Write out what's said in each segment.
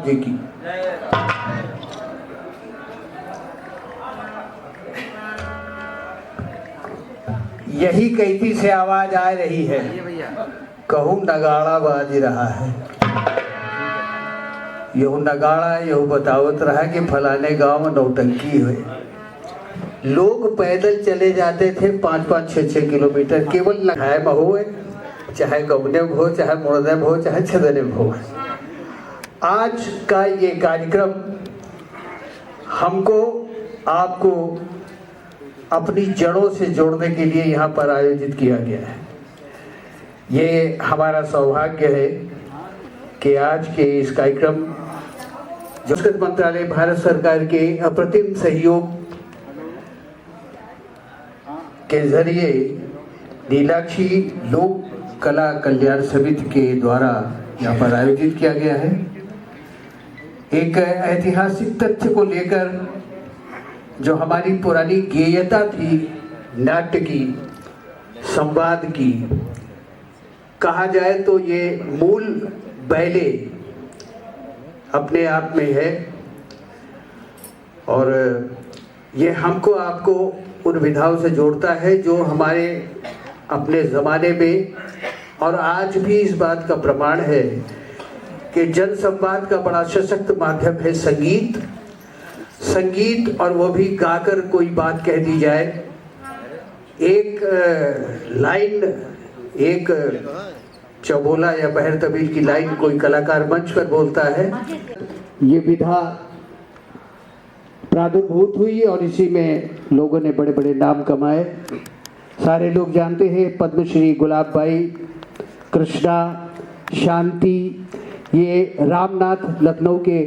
जी की। यही कैथी से आवाज आ रही है, कहूँ नगाड़ा बाज रहा है। यहू नगाड़ा यहू बतावत रहा कि फलाने गांव में नौटंकी हुई। लोग पैदल चले जाते थे 5-5, 6-6 किलोमीटर, केवल लगाए में हो, चाहे गबने में हो, चाहे मुड़ने में हो, चाहे छदने में हो। आज का ये कार्यक्रम हमको आपको अपनी जड़ों से जोड़ने के लिए यहाँ पर आयोजित किया गया है। ये हमारा सौभाग्य है कि आज के इस कार्यक्रम संस्कृति मंत्रालय भारत सरकार के अप्रतिम सहयोग के जरिए नीलाक्षी लोक कला कल्याण समिति के द्वारा यहाँ पर आयोजित किया गया है। एक ऐतिहासिक तथ्य को लेकर जो हमारी पुरानी गेयता थी, नाट्य की, संवाद की, कहा जाए तो ये मूल बैले अपने आप में है और ये हमको आपको उन विधाओं से जोड़ता है जो हमारे अपने ज़माने में और आज भी इस बात का प्रमाण है कि जन संवाद का बड़ा सशक्त माध्यम है संगीत। संगीत और वो भी गाकर कोई बात कह दी जाए। एक लाइन, एक चौबोला या बहर तबीर की लाइन कोई कलाकार मंच पर बोलता है। ये विधा प्रादुर्भूत हुई और इसी में लोगों ने बड़े बड़े नाम कमाए। सारे लोग जानते हैं पद्मश्री गुलाब बाई, कृष्णा, शांति, ये रामनाथ लखनऊ के,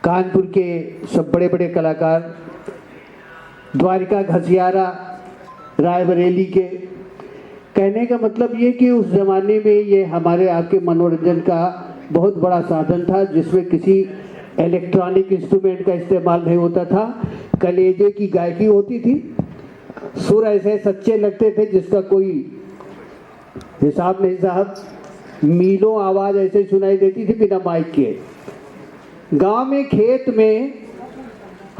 कानपुर के सब बड़े बड़े कलाकार, द्वारिका घसियारा रायबरेली के। कहने का मतलब ये कि उस ज़माने में ये हमारे आपके मनोरंजन का बहुत बड़ा साधन था जिसमें किसी इलेक्ट्रॉनिक इंस्ट्रूमेंट का इस्तेमाल नहीं होता था। कलेजे की गायकी होती थी, सुर ऐसे सच्चे लगते थे जिसका कोई हिसाब नहीं साहब। मीलों आवाज़ ऐसे सुनाई देती थी बिना माइक के। गांव में खेत में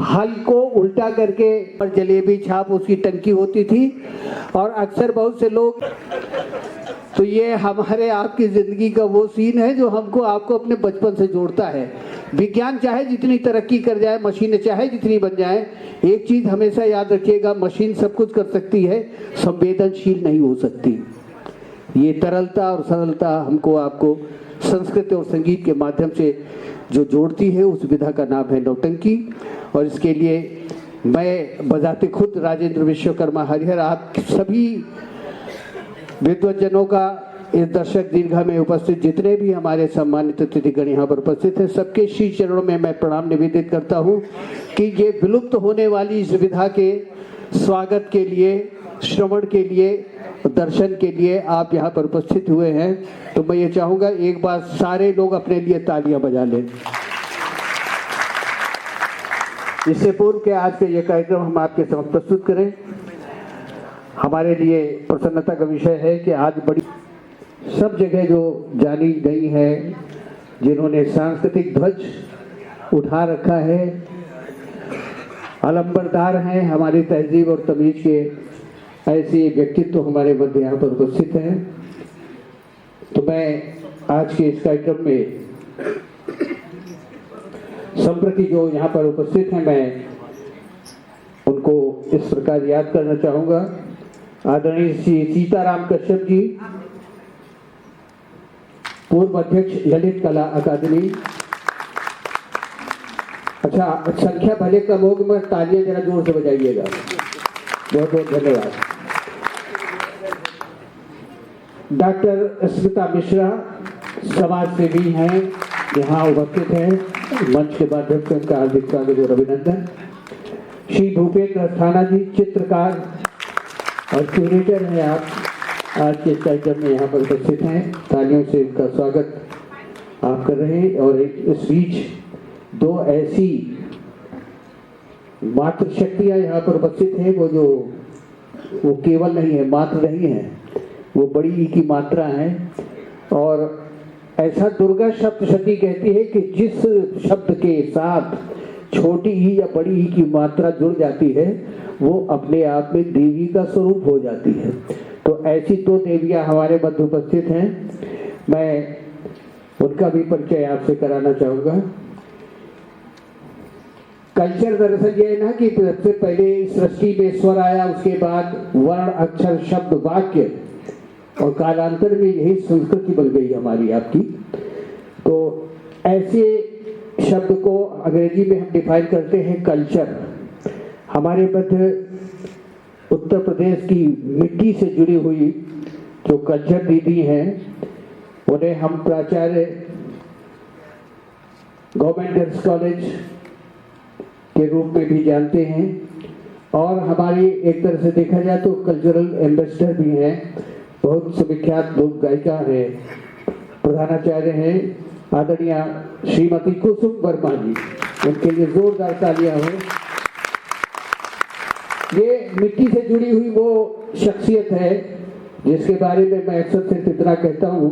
हल को उल्टा करके और जलेबी छाप उसकी टंकी होती थी और अक्सर बहुत से लोग, तो ये हमारे आपकी ज़िंदगी का वो सीन है जो हमको आपको अपने बचपन से जोड़ता है। विज्ञान चाहे जितनी तरक्की कर जाए, मशीनें चाहे जितनी बन जाए, एक चीज़ हमेशा याद रखिएगा, मशीन सब कुछ कर सकती है, संवेदनशील नहीं हो सकती। ये तरलता और सरलता हमको आपको संस्कृत और संगीत के माध्यम से जो जोड़ती है उस विधा का नाम है नौटंकी। और इसके लिए मैं बजाते खुद राजेंद्र विश्वकर्मा हरिहर आप सभी विद्वज्जनों का, इस दर्शक दीर्घा में उपस्थित जितने भी हमारे सम्मानित अतिथिगण यहाँ पर उपस्थित हैं, सबके श्री चरणों में मैं प्रणाम निवेदित करता हूँ कि ये विलुप्त होने वाली इस विधा के स्वागत के लिए, श्रवण के लिए, दर्शन के लिए आप यहाँ पर उपस्थित हुए हैं। तो मैं ये चाहूँगा एक बार सारे लोग अपने लिए तालियां बजा लें। इससे पूर्व के आज का ये कार्यक्रम हम आपके समक्ष प्रस्तुत करें, हमारे लिए प्रसन्नता का विषय है कि आज बड़ी सब जगह जो जानी गई है, जिन्होंने सांस्कृतिक ध्वज उठा रखा है, अलंबरदार हैं हमारी तहजीब और तमीज के, ऐसे व्यक्तित्व हमारे मध्य यहाँ पर उपस्थित हैं। तो मैं आज के इस कार्यक्रम में संप्रति जो यहाँ पर उपस्थित हैं, मैं उनको इस प्रकार याद करना चाहूँगा। आदरणीय श्री सीताराम कश्यप जी, पूर्व अध्यक्ष ललित कला अकादमी। अच्छा, संख्या भले कम होगी मगर तालियां जरा जोर से बजाइएगा। बहुत बहुत धन्यवाद। डॉक्टर स्मिता मिश्रा समाज सेवी हैं, यहाँ उपस्थित हैं, मंच के माध्यम से उनका हार्दिक स्वागत और अभिनंदन। श्री भूपेंद्र अस्थाना जी चित्रकार और क्यूरेटर हैं, आप आज के कार्यक्रम में यहाँ पर उपस्थित हैं, तालियों से उनका स्वागत आप कर रहे हैं। और इस बीच दो ऐसी मातृ शक्तियाँ यहाँ पर उपस्थित हैं, वो केवल नहीं है, मात्र नहीं है, वो बड़ी की मात्रा है। और ऐसा दुर्गा सप्तशती कहती है कि जिस शब्द के साथ छोटी ही या बड़ी ही की मात्रा जुड़ जाती है वो अपने आप में देवी का स्वरूप हो जाती है। तो ऐसी दो देवियां हमारे मध्य उपस्थित हैं, मैं उनका भी परिचय आपसे कराना चाहूँगा। कल्चर दरअसल ये है ना कि सबसे पहले सृष्टि में स्वर आया, उसके बाद वर्ण अक्षर शब्द वाक्य, और कालांतर में यही संस्कृति बन गई हमारी आपकी। तो ऐसे शब्द को अंग्रेजी में हम डिफाइन करते हैं कल्चर। हमारे मध्य उत्तर प्रदेश की मिट्टी से जुड़ी हुई जो कल्चर दीदी हैं उन्हें हम प्राचार्य गवर्नमेंट गर्ल्स कॉलेज के रूप में भी जानते हैं, और हमारी एक तरह से देखा जाए तो कल्चरल एम्बेसडर भी हैं। बहुत सुविख्यात लोक गायिका हैं, प्रधानाचार्य हैं आदरणीय श्रीमती कुसुम वर्मा जी, उनके लिए जोरदार तालियां हो। ये मिट्टी से जुड़ी हुई वो शख्सियत है जिसके बारे में मैं अक्सर सिर्फ इतना कहता हूँ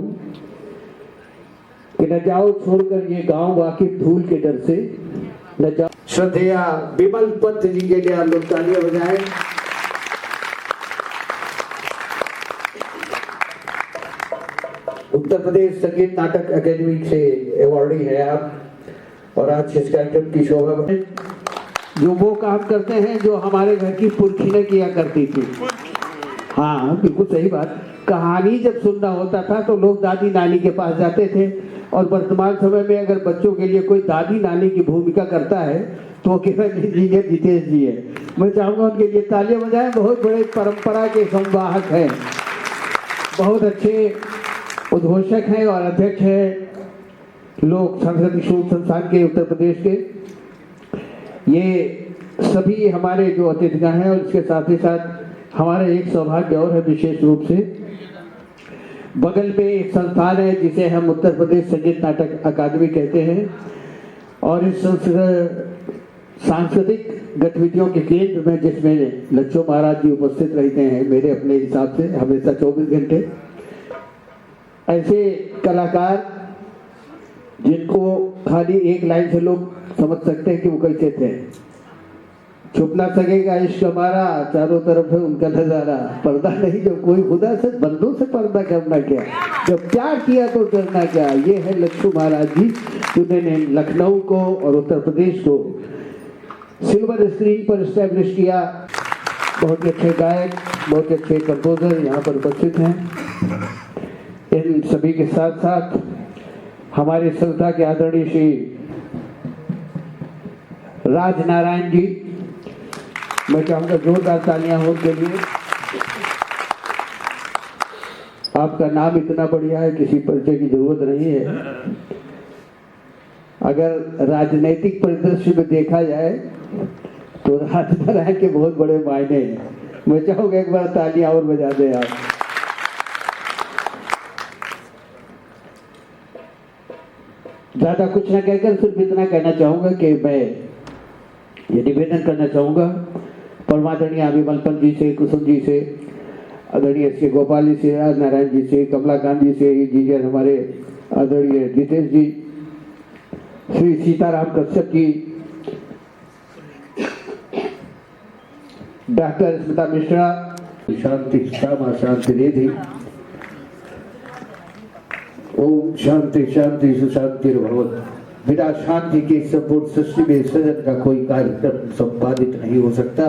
कि न जाओ छोड़कर ये गांव वाकिफ धूल के डर से न जाओ। श्रद्धेया विमल पंत जी के लिए आप लोग तालियां बजाएं। उत्तर प्रदेश संगीत नाटक अकेडमी से अवॉर्डी है आप, और आज इस कार्यक्रम की शोभा बढ़े। जो वो काम करते हैं जो हमारे घर की पुरखी ने किया करती थी। हाँ बिल्कुल सही बात। कहानी जब सुनना होता था तो लोग दादी नानी के पास जाते थे, और वर्तमान समय में अगर बच्चों के लिए कोई दादी नानी की भूमिका करता है तो वो केवल इंजीनियर जितेश जी है। मैं चाहूँगा उनके लिए तालियां बजाएं। बहुत बड़े परंपरा के संवाहक हैं, बहुत अच्छे उद्घोषक हैं और अध्यक्ष हैं लोक संस्कृति शोध संस्थान के उत्तर प्रदेश के। ये सभी हमारे जो अतिथिगण हैं, और इसके साथ ही साथ हमारा एक सौभाग्य और है विशेष रूप से, बगल में एक संस्थान है जिसे हम उत्तर प्रदेश संगीत नाटक अकादमी कहते हैं, और इस सांस्कृतिक गतिविधियों के केंद्र में जिसमें लच्छो महाराज जी उपस्थित रहते हैं मेरे अपने हिसाब से हमेशा 24 घंटे। ऐसे कलाकार जिनको खाली एक लाइन से लोग समझ सकते हैं कि वो कैसे थे। छुप ना सकेगा इश्क हमारा, चारों तरफ है उनका नजारा, पर्दा नहीं जो कोई खुदा से बंदों से पर्दा करना क्या, जब प्यार किया तो डरना क्या। ये है लच्छू महाराज जी, जिन्होंने लखनऊ को और उत्तर प्रदेश को सिल्वर स्क्रीन पर स्टैब्लिश किया। बहुत अच्छे गायक, बहुत अच्छे कंपोजर यहाँ पर उपस्थित हैं। इन सभी के साथ साथ हमारे संस्था के आदरणीय श्री राज नारायण जी, मैं चाहूँगा जोरदार तालियां हो उनके लिए। आपका नाम इतना बढ़िया है, किसी परिचय की जरूरत नहीं है। अगर राजनीतिक परिदृश्य में देखा जाए तो राज नारायण के बहुत बड़े मायने हैं। मैं चाहूँगा एक बार तालियां और बजा दें आप। ज्यादा कुछ ना कहकर सिर्फ इतना कहना चाहूँगा कि मैं ये निवेदन करना चाहूँगा परमादरणीय विमल पंत जी से, कुसुम जी से, आदरणीय एस के गोपाल जी से, राज नारायण जी से, कमलाकांत जी से, इंजीनियर हमारे आदरणीय जितेश जी, श्री सीताराम कश्यप जी, डॉक्टर स्मिता मिश्रा, शांति क्षमा शांति निधि, ओम शांति शांति सुशांति भवत। बिना शांति के संपूर्ण सृष्टि में सृजन का कोई कार्यक्रम संपादित नहीं हो सकता।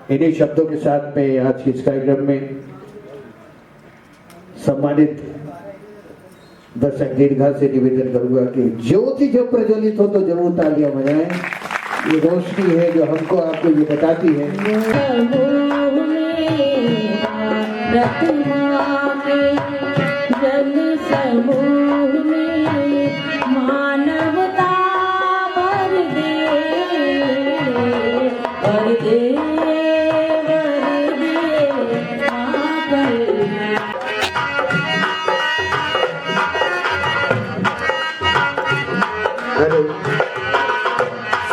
इन्हीं शब्दों के साथ मैं आज के इस कार्यक्रम में सम्मानित दर्शक दीर्घा से निवेदन करूंगा कि ज्योति जब प्रज्वलित हो तो जरूर तालियां बजाएं। ये रोशनी है जो हमको आपको ये बताती है। मानवता भर दे, भर दे, भर दे,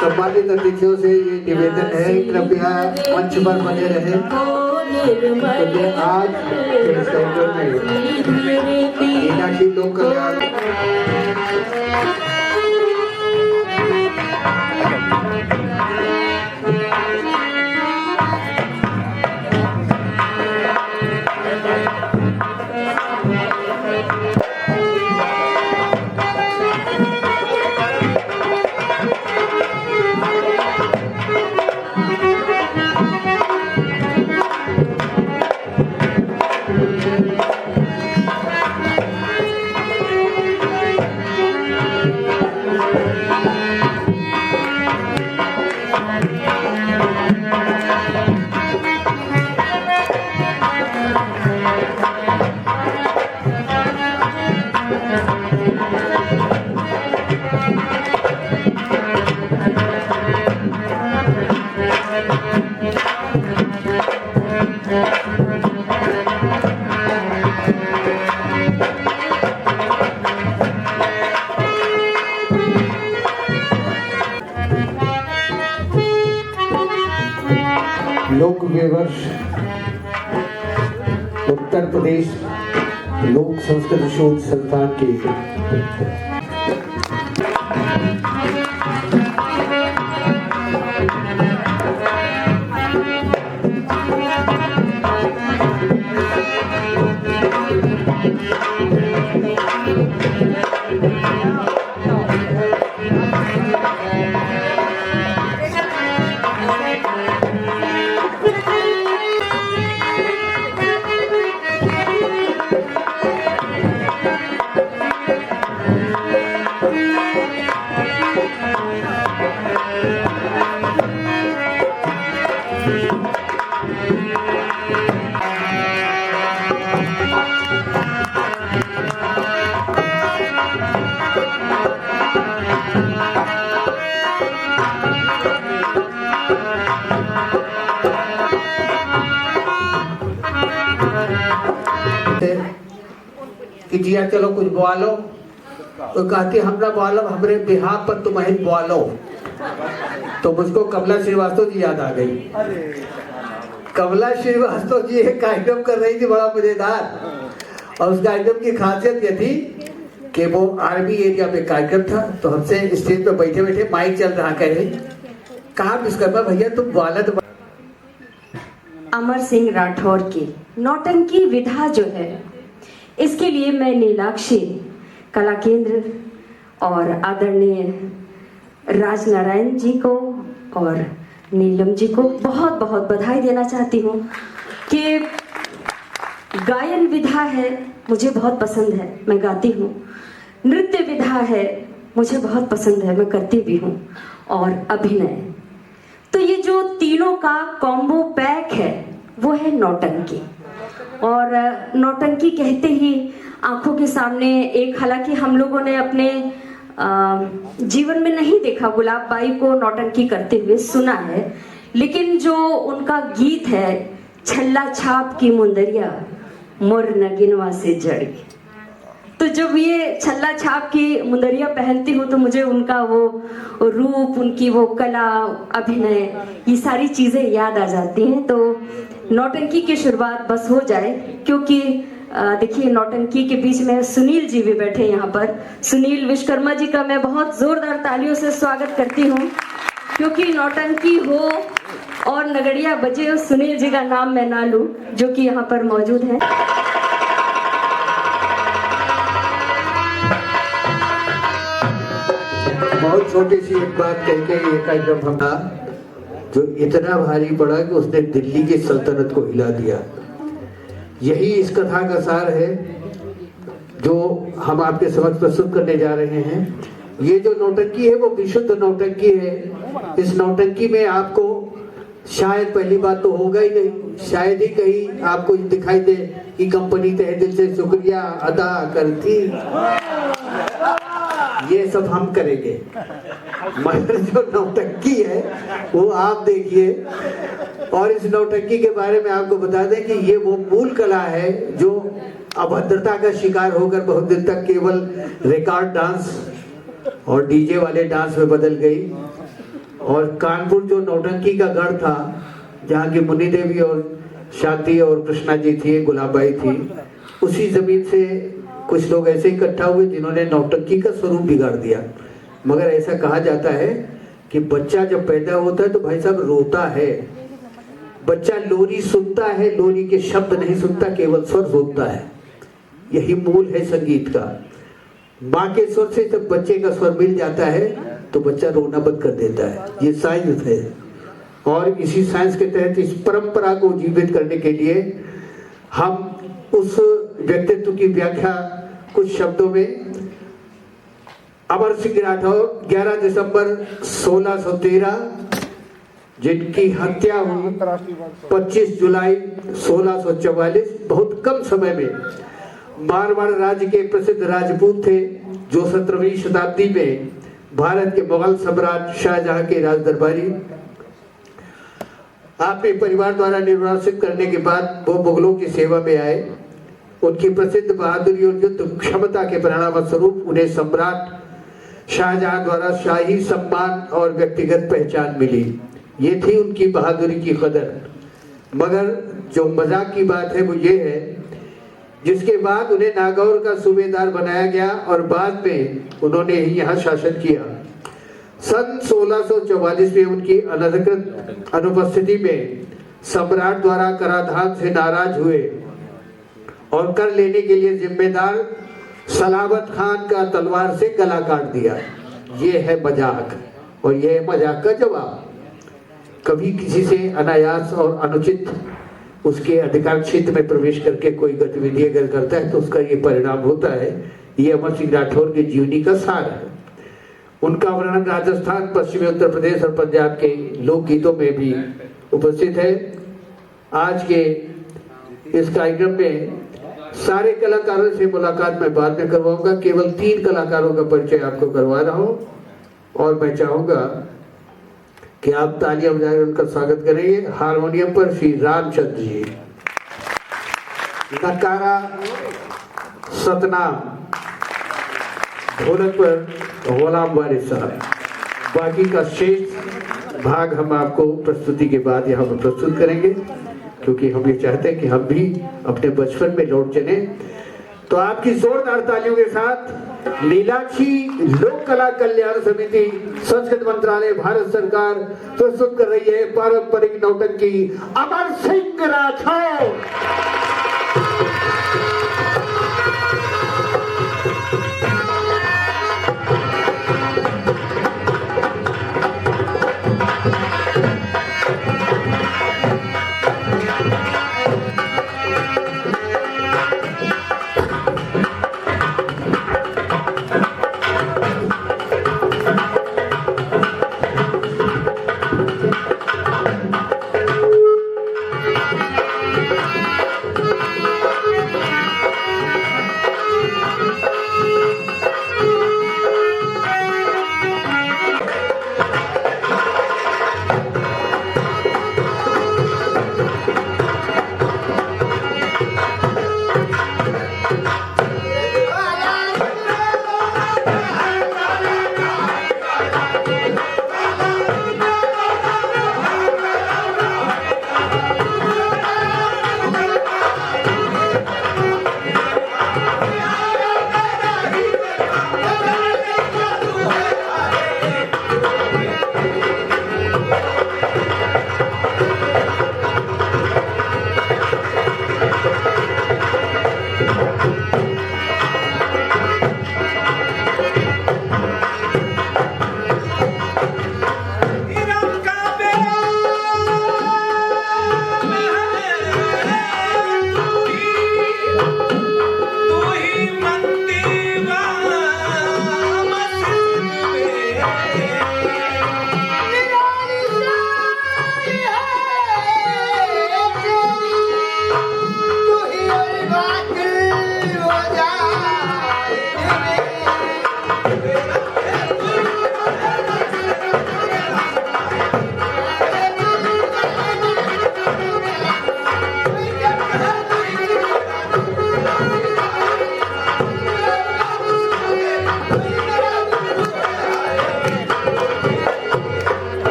सम्मानित अतिथियों से ये निवेदन है, कृपया मंच पर बने रहे। आज इस कार्यक्रम में मीनाक्षी लोक कल्याण। लोक विवर्ष उत्तर प्रदेश लोक संस्कृत शोध संस्थान के कि जिया चलो कुछ बोलो तो कहती हमरा बोलो हमरे बिहार पर तुम्हें बोलो। तो मुझको कमला श्रीवास्तव जी याद आ गई। कमला श्रीवास्तव जी एक कार्यक्रम कर रही थी बड़ा मजेदार, और उस कार्यक्रम की खासियत ये थी कि वो आर्मी एरिया में कार्यक्रम था। तो हमसे स्टेज पे बैठे बैठे माइक चल रहा, कहे कहा विश्वकर्मा भैया तुम वालद। अमर सिंह राठौर की नौटंकी विधा जो है, इसके लिए मैं नीलाक्षी कला केंद्र और आदरणीय राजनारायण जी को और नीलम जी को बहुत बहुत बधाई देना चाहती हूँ कि गायन विधा है मुझे बहुत पसंद है, मैं गाती हूँ। नृत्य विधा है मुझे बहुत पसंद है, मैं करती भी हूँ। और अभिनय, तो ये जो तीनों का कॉम्बो पैक है वो है नौटंकी। और नौटंकी कहते ही आंखों के सामने एक, हालांकि हम लोगों ने अपने जीवन में नहीं देखा गुलाब बाई को नौटंकी करते हुए, सुना है, लेकिन जो उनका गीत है छल्ला छाप की मुंदरिया मोर नगिनवा से जड़ गई, तो जब ये छल्ला छाप की मुंदरिया पहनती हूँ तो मुझे उनका वो रूप, उनकी वो कला, अभिनय, ये सारी चीजें याद आ जाती हैं। तो नौटंकी की शुरुआत बस हो जाए, क्योंकि देखिए नौटंकी के बीच में सुनील जी भी बैठे यहाँ पर। सुनील विश्वकर्मा जी का मैं बहुत जोरदार तालियों से स्वागत करती हूँ, क्योंकि नौटंकी हो और नगड़िया बजे और सुनील जी का नाम मैं ना लूं, जो कि यहाँ पर मौजूद है। बहुत छोटी सी एक बात कह के ये कार्यक्रम हम जो इतना भारी पड़ा कि उसने दिल्ली की सल्तनत को हिला दिया। यही इस कथा का सार है जो हम आपके समक्ष प्रस्तुत करने जा रहे हैं। ये जो नौटंकी है वो विशुद्ध नौटंकी है। इस नौटंकी में आपको शायद पहली बात तो होगा ही नहीं, शायद ही कहीं आपको दिखाई दे कि कंपनी तहे दिल से शुक्रिया अदा करती। ये सब हम करेंगे, मगर जो नौटंकी है वो आप देखिए। और इस नौटंकी के बारे में आपको बता दें कि ये वो मूल कला है जो अभद्रता का शिकार होकर बहुत दिन तक केवल रिकॉर्ड डांस और डीजे वाले डांस में बदल गई। और कानपुर जो नौटंकी का गढ़ था, जहाँ की मुनि देवी और शांति और कृष्णा जी थी, गुलाबाई थी, उसी जमीन से कुछ लोग ऐसे इकट्ठा हुए जिन्होंने नौटंकी का स्वरूप बिगाड़ दिया। मगर ऐसा कहा जाता है कि बच्चा जब पैदा होता है तो भाई साहब रोता है। बच्चा लोरी सुनता है, लोरी के शब्द नहीं सुनता, केवल स्वर सुनता है। यही मूल है संगीत का। माँ के स्वर से जब बच्चे का स्वर मिल जाता है तो बच्चा रोना बंद कर देता है। ये साइंस है। और इसी साइंस के तहत इस परंपरा को जीवित करने के लिए हम उस व्यक्तित्व की व्याख्या कुछ शब्दों में अमर सिंह राठौर 11 दिसंबर 1613, जिनकी हत्या हुई 25 जुलाई 1644, बहुत कम समय में मारवाड़ राज्य के प्रसिद्ध राजपूत थे जो 17वीं शताब्दी में भारत के मुगल सम्राट शाहजहां के राजदरबारी अपने परिवार द्वारा निर्वासित करने के बाद वो मुगलों की सेवा में आए। उनकी प्रसिद्ध बहादुरी और युद्ध क्षमता के परिणाम स्वरूप उन्हें सम्राट शाहजहां द्वारा शाही सम्मान और व्यक्तिगत पहचान मिली। ये थी उनकी बहादुरी की कदर। मगर जो मजाक की बात है वो ये है, जिसके बाद उन्हें नागौर का सूबेदार बनाया गया और बाद में उन्होंने ही यहाँ शासन किया। सन 1644 में उनकी अनधिकृत अनुपस्थिति में सम्राट द्वारा कराधान से नाराज हुए और कर लेने के लिए जिम्मेदार सलाबत खान का तलवार से गला काट दिया। ये है मजाक, और ये है मजाक का जवाब। कभी किसी से अनायास और अनुचित उसके अधिकार क्षेत्र में प्रवेश करके कोई गतिविधि अगर करता है तो उसका ये परिणाम होता है। ये अमर सिंह राठौर के जीवनी का सार है। उनका वर्णन राजस्थान, पश्चिमी उत्तर प्रदेश और पंजाब के लोकगीतों में भी उपस्थित है। आज के इस कार्यक्रम में सारे कलाकारों से मुलाकात मैं बाद में करवाऊंगा। केवल 3 कलाकारों का परिचय आपको करवा रहा हूं और मैं चाहूंगा कि आप तालियां बजाकर उनका स्वागत करेंगे। हारमोनियम पर श्री रामचंद्र जी, नकारा सतनाम, ढोलक पर गुलाम वारिस साहब। बाकी का शेष भाग हम आपको प्रस्तुति के बाद यहाँ पर प्रस्तुत करेंगे, क्योंकि हम ये चाहते हैं कि हम भी अपने बचपन में लौट चले। तो आपकी जोरदार तालियों के साथ नीलाक्षी लोक कला कल्याण समिति, संस्कृत मंत्रालय, भारत सरकार प्रस्तुत कर रही है पारंपरिक नौटंकी अमर सिंह राठौर।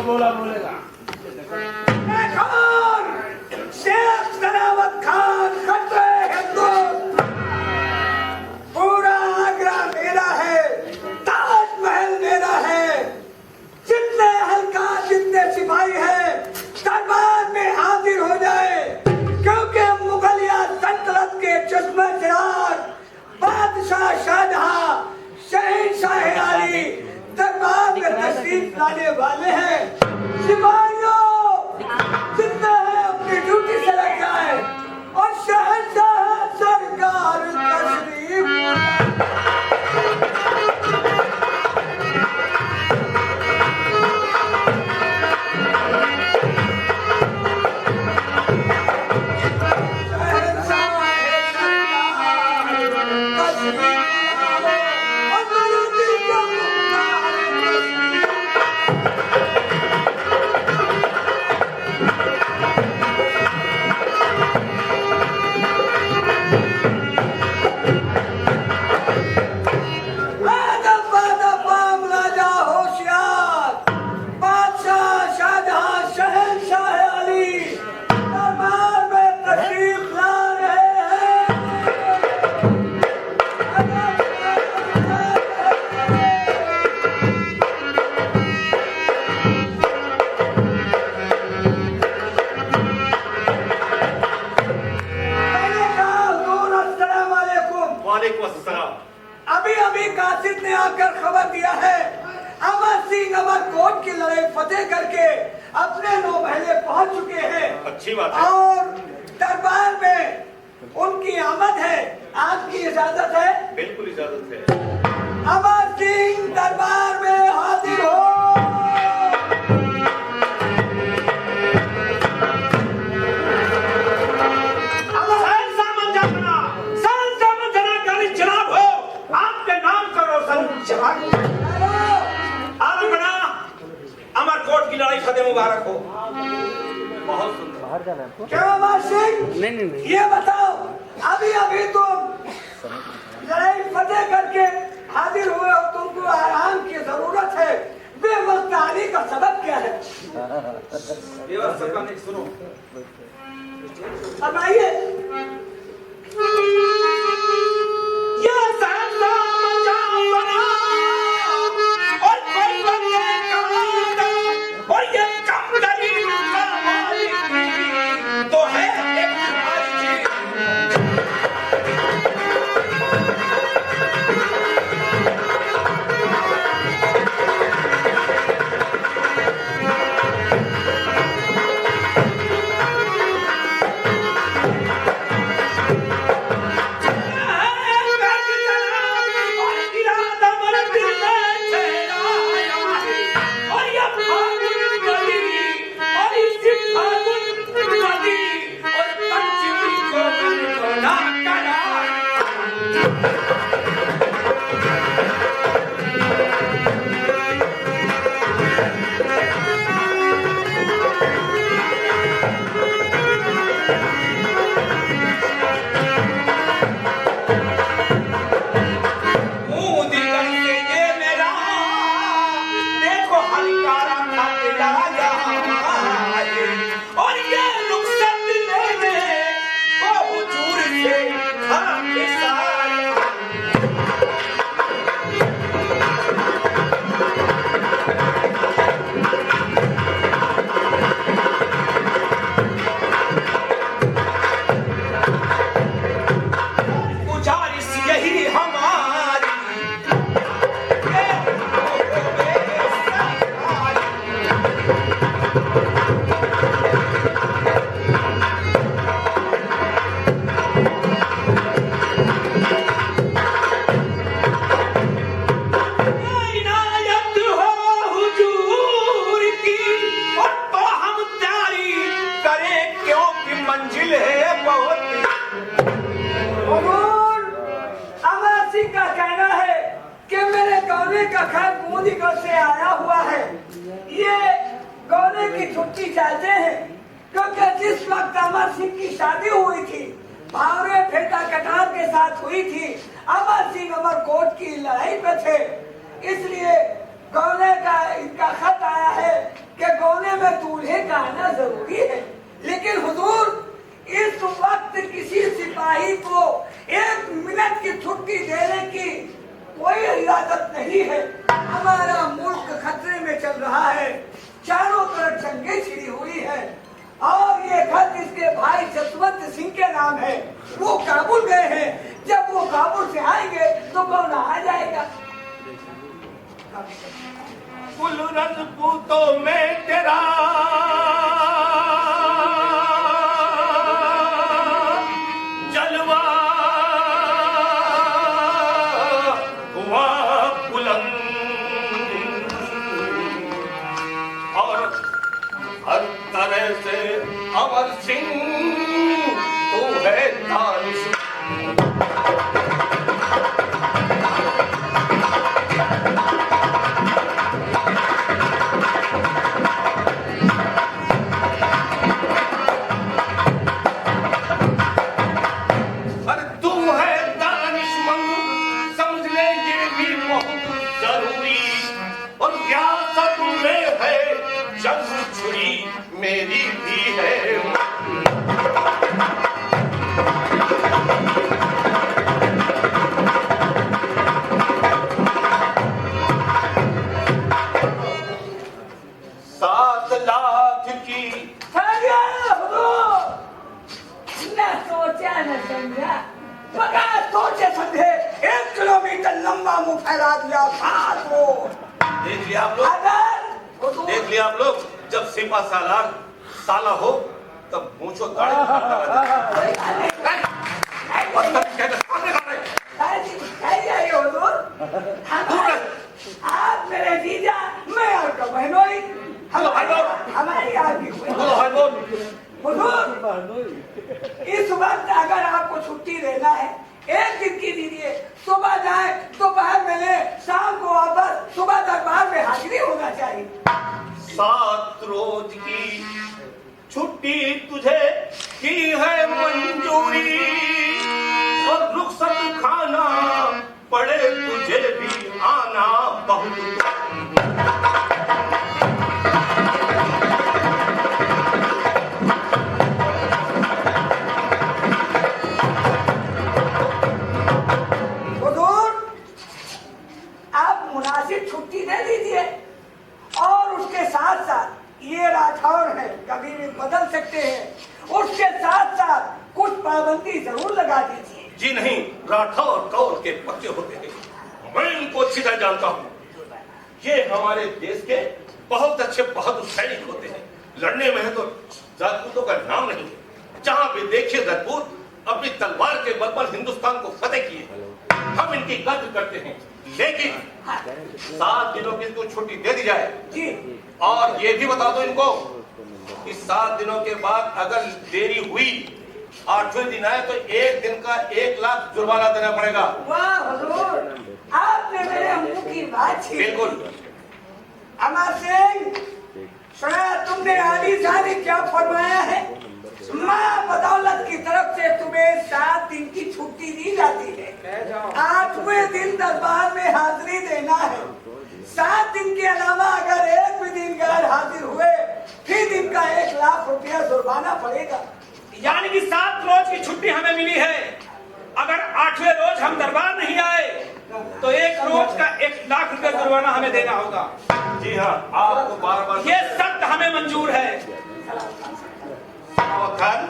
बोला बोलेगा। शेख सलामत खान खतरे हिंदू, पूरा आगरा मेरा है, ताजमहल मेरा है, जितने हल्का जितने सिपाही है दरबार में हाजिर हो जाए, क्योंकि मुगलिया सल्तनत के चश्मे चिराग बादशाह शाहजहां शहंशाह आली दरबार में तशरीफ लाने वाले हैं। सिपाहियों जितने हैं अपनी ड्यूटी से लग जाए और शहंशाह सरकार तशरीफ अभी अभी कासिद ने आकर खबर दिया है अमर सिंह अमरकोट की लड़ाई फतेह करके अपने 9 महले पहुंच चुके हैं। अच्छी बात है। और दरबार में उनकी आमद है, आपकी इजाजत है? बिल्कुल इजाजत है। अमर सिंह दरबार में हाजिर हो। अमरकोट की लड़ाई फतेह मुबारक हो। बहुत सुंदर। बाहर जाना है आपको? क्या अमर सिंह? नहीं। ये बताओ, अभी अभी तुम लड़ाई फतेह करके हाजिर हुए हो, तुमको आराम की जरूरत है, बेवक्त आने का सबब क्या है? सुनो, अब आइए। छुट्टी चाहते हैं, क्योंकि जिस वक्त अमर सिंह की शादी हुई थी भावरे फेटा कटार के साथ हुई थी, अमर सिंह अमरकोट की लड़ाई में थे, इसलिए गौने का इनका खत आया है कि सिपाही को 1 मिनट की छुट्टी देने की कोई इजाजत नहीं है। हमारा मुल्क खतरे में चल रहा है, चारों तरफ जंगें छिड़ी हुई है और ये खत इसके भाई जसवंत सिंह के नाम है। वो काबुल गए हैं, जब वो काबुल से आएंगे तो कौन आ जाएगा। कुल रजपूतों में तेरा जलवा हुआ बुलंद और हर तरह से अमर सिंह तू है दानिश। मेरी भी है सात लाख की। न सोचा न समझा, बगैर सोचे समझे 1 किलोमीटर लंबा मुंह फैला दिया। देख लिया आप लोग, देख लिया आप लोग, जब सिपा सालार साला हो तब मूंछो दाढ़ी आप मेरे जीजा, मैं आपका बहनोई, हमारी आपकी इस वक्त अगर आपको छुट्टी लेना है 1 दिन की दीजिए। सुबह जाए दोपहर मिले, शाम को वापस, सुबह दरबार में हाजिरी होना चाहिए। 7 रोज की छुट्टी तुझे की है मंजूरी और रुखसत खाना पड़े तुझे भी आना बहुत। आप मुनासिब छुट्टी दे दीजिए और उसके साथ साथ ये राठौर है, कभी भी बदल सकते हैं, उसके साथ साथ कुछ पाबंदी जरूर लगा दीजिए। जी नहीं, राठौर कौल के पक्के होते हैं, मैं इनको अच्छी तरह जानता हूँ। ये हमारे देश के बहुत अच्छे बहादुर सैनिक होते हैं। लड़ने में है तो राजपूतों का नाम नहीं है। जहाँ भी देखिए राजपूत अपनी तलवार के बल पर हिंदुस्तान को फतेह किए। हम इनकी कद्र करते हैं, लेकिन 7 दिनों की इनको छुट्टी दे दी जाए जी। और ये भी बता दो इनको कि 7 दिनों के बाद अगर देरी हुई, 8वें दिन आए तो 1 दिन का 1 लाख जुर्माना देना पड़ेगा। वाह हुजूर, आपने मेरे मुंह की बात छीन। बिल्कुल। अमर सिंह, सुना तुमने आलीशानी क्या फरमाया है? माँ बदौलत की तरफ से तुम्हें 7 दिन की छुट्टी दी जाती है। 8वें दिन दरबार में हाजिरी देना है। 7 दिन के अलावा अगर 1 भी दिन गैर हाजिर हुए फिर दिन का 1 लाख रुपया जुर्माना पड़ेगा। यानी कि 7 रोज की छुट्टी हमें मिली है। अगर 8वें रोज हम दरबार नहीं आए तो 1 रोज का 1 लाख रुपया जुर्माना हमें देना होगा। जी हाँ, आपको बार-बार ये शर्त हमें मंजूर है।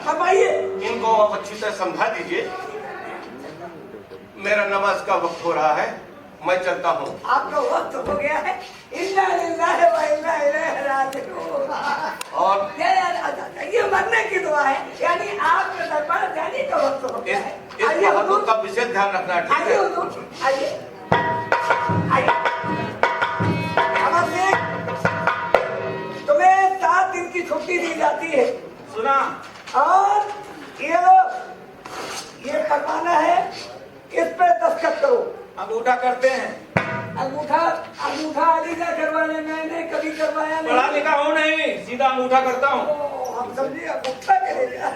फरमाइए। इनको आप अच्छी तरह समझा दीजिए। मेरा नमाज का वक्त हो रहा है, मैं चलता हूँ। आपका वक्त हो गया है। इन्ना लिल्लाहि व इन्ना इलैहि राजिऊन। और ये मरने की दुआ है, यानी आपके दरबार जाने का वक्त हो गया है। इस बहादुर का विशेष ध्यान रखना है, ठीक आइए है? हुजूर, आइए आइए। अमर सिंह, तुम्हें 7 दिन की छुट्टी दी जाती है। सुना? और ये लो, ये परवाना है, इस पे दस्तखत करो। अंगूठा करते हैं। अंगूठा अली का करवाने मैंने कभी करवाया नहीं। पढ़ा लिखा हूँ नहीं, सीधा अंगूठा करता हूँ। हम समझिए अंगूठा करेगा।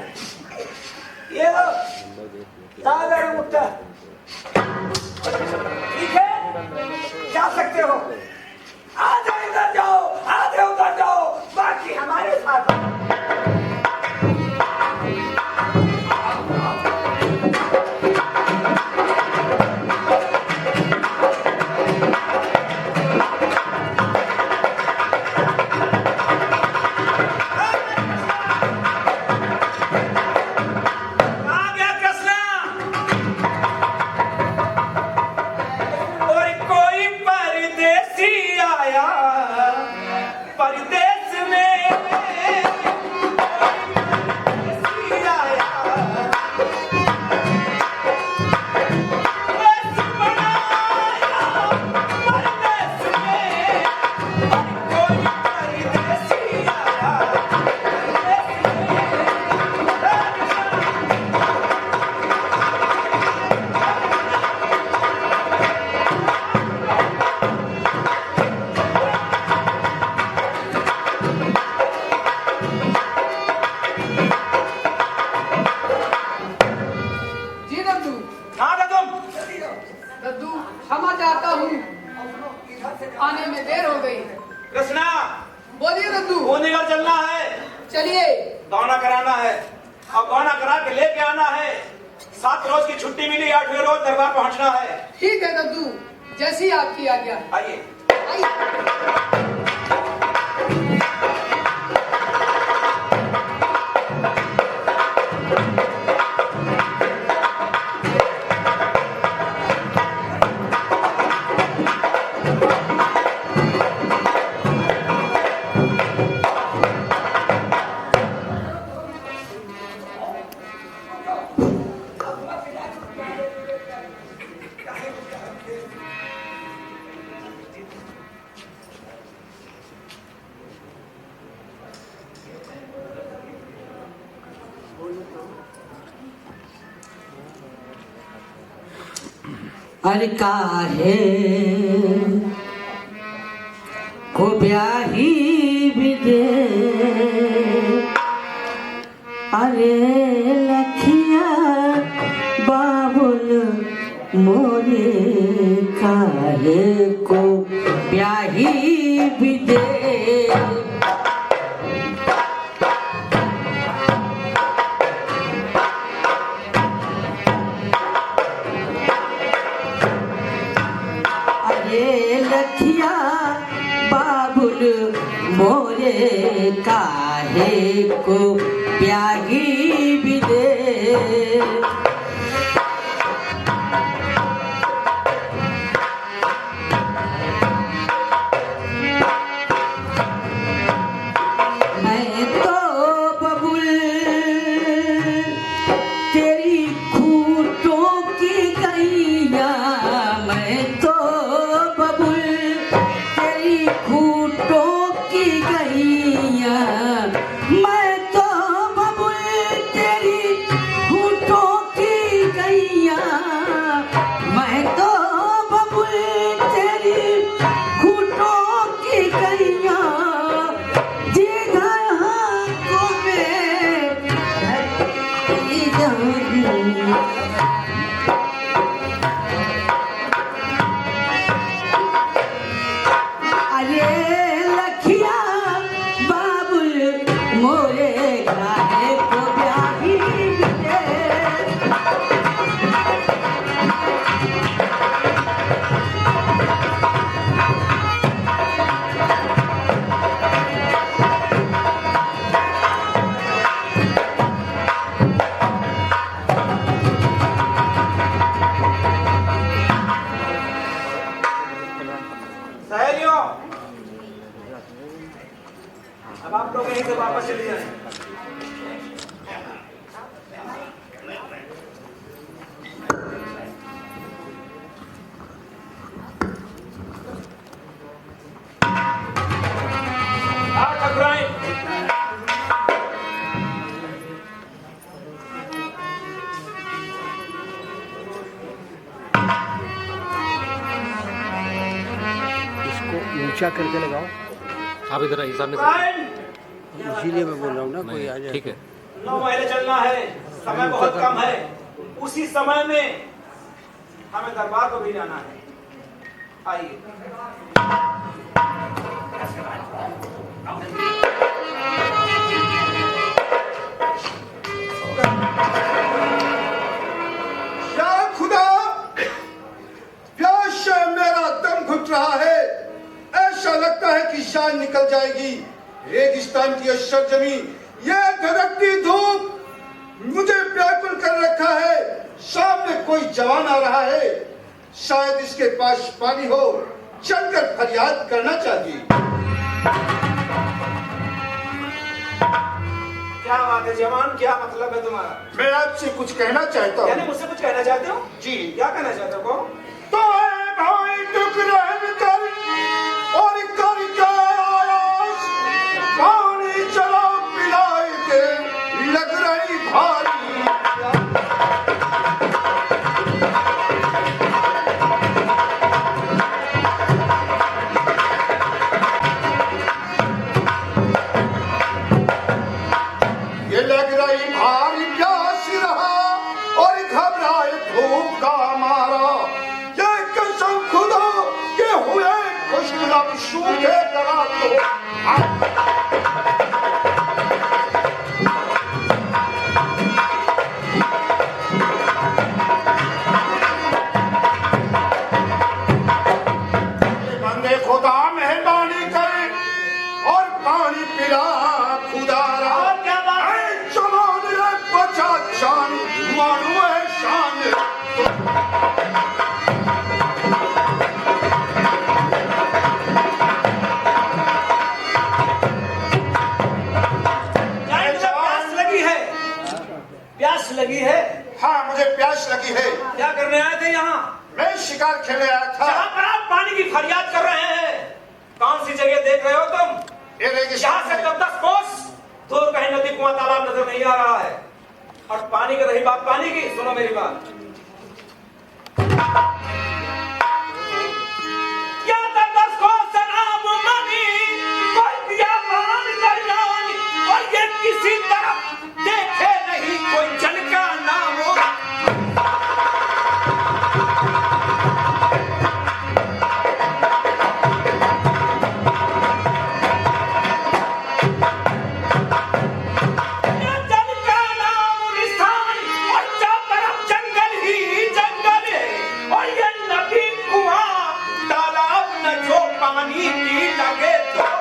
ये लो, सादा अंगूठा, ठीक है, जा सकते हो। आधे इधर जाओ, आधे उधर जाओ, बाकी हमारे साथ। परदेश में परदेसी आया, देश बनाया परदेश में, कोई परदेसी आया जी दद्दू, कहाँ था तुम? दद्दू क्षमा चाहता हूँ, आने में देर हो गई। कृष्णा, बोलिए दद्दू। भुवनेश्वर चलना है, चलिए। गौना कराना है और गौना करा के लेके आना है। 7 रोज की छुट्टी मिली, 8वें रोज दरबार पहुंचना है। ठीक है दद्दू, जैसी आपकी आज्ञा। आइए। आइए। अरे काहे को ब्याही विदे, अरे लखिया बाबुल मोरे, काहे को ब्याही विदे। लखिया बाबुल मोरे, काहे को प्यागी विदे। मैं तो बबुल तेरी खूंटों की गैया, मैं तो खूंटों की गैया, मैं तो बबुल तेरी खूंटों की गैया, मैं तो बबुल तेरी खूंटों की गैया। जगह को मैं धरती जाऊं, लखिया बाबुल मोरे, काहे को ब्याही विदे। सहेलियों, अब आप लोग यहीं से वापस चले जाएं। ठाकुराइन, इसको ऊंचा करके लगाओ। आप इधर आइए सामने से। इसीलिए मैं बोल रहा हूँ ना, कोई आ जाए। ठीक है। 9 महीने चलना है, समय बहुत कम है। उसी समय में हमें दरबार को भी जाना है। आइए। या खुदा, प्यास से मेरा दम घुट रहा है। ऐसा लगता है कि जान निकल जाएगी। रेगिस्तान की सरजमी, यह धड़कती धूप मुझे व्याकुल कर रखा है। सामने कोई जवान आ रहा है, शायद इसके पास पानी हो। चलकर फरियाद करना चाहिए। क्या बात है जवान, क्या मतलब है तुम्हारा? मैं आपसे कुछ कहना चाहता यानी हूँ। मुझसे कुछ कहना चाहते हो? जी। क्या कहना चाहते हो? कहो। तो ऐ भाई दुख रहम कर और कर के आयास, पानी चला पिलाए के लग रही भारी। ये लग रही भारी प्यास रहा और घबराए धूप का मारा। ये कसम खुदा के हुए खुशलब सूखे गला तो बंदे खुदा मेहरबानी करे और पानी पिला खुदारा। और क्या बात है? जमान रे बचा जान मारू है शान। यानी तुम्हें प्यास लगी है? प्यास लगी है? हाँ मुझे प्यास लगी है। क्या करने आए थे यहाँ? मैं शिकार खेलने आया था। जहाँ पर आप पानी की फरियाद कर रहे हैं, कौन सी जगह देख रहे हो तुम? ये यहाँ रेगिस्तान से है। 10 कोस दूर कहीं नदी कुआं तालाब नजर नहीं आ रहा है। और पानी की रही बात पानी की, सुनो मेरी बात। यहाँ तक 10 कोस शराब मनी, कोई बियाबान दरियान, और ये किसी तरफ देखे नहीं कोई जल का नाम हो। ये जल का नाम निशान, और चारों तरफ जंगल ही जंगल है। और ये नदी कुआं तालाब न जो पानी पी लगे तो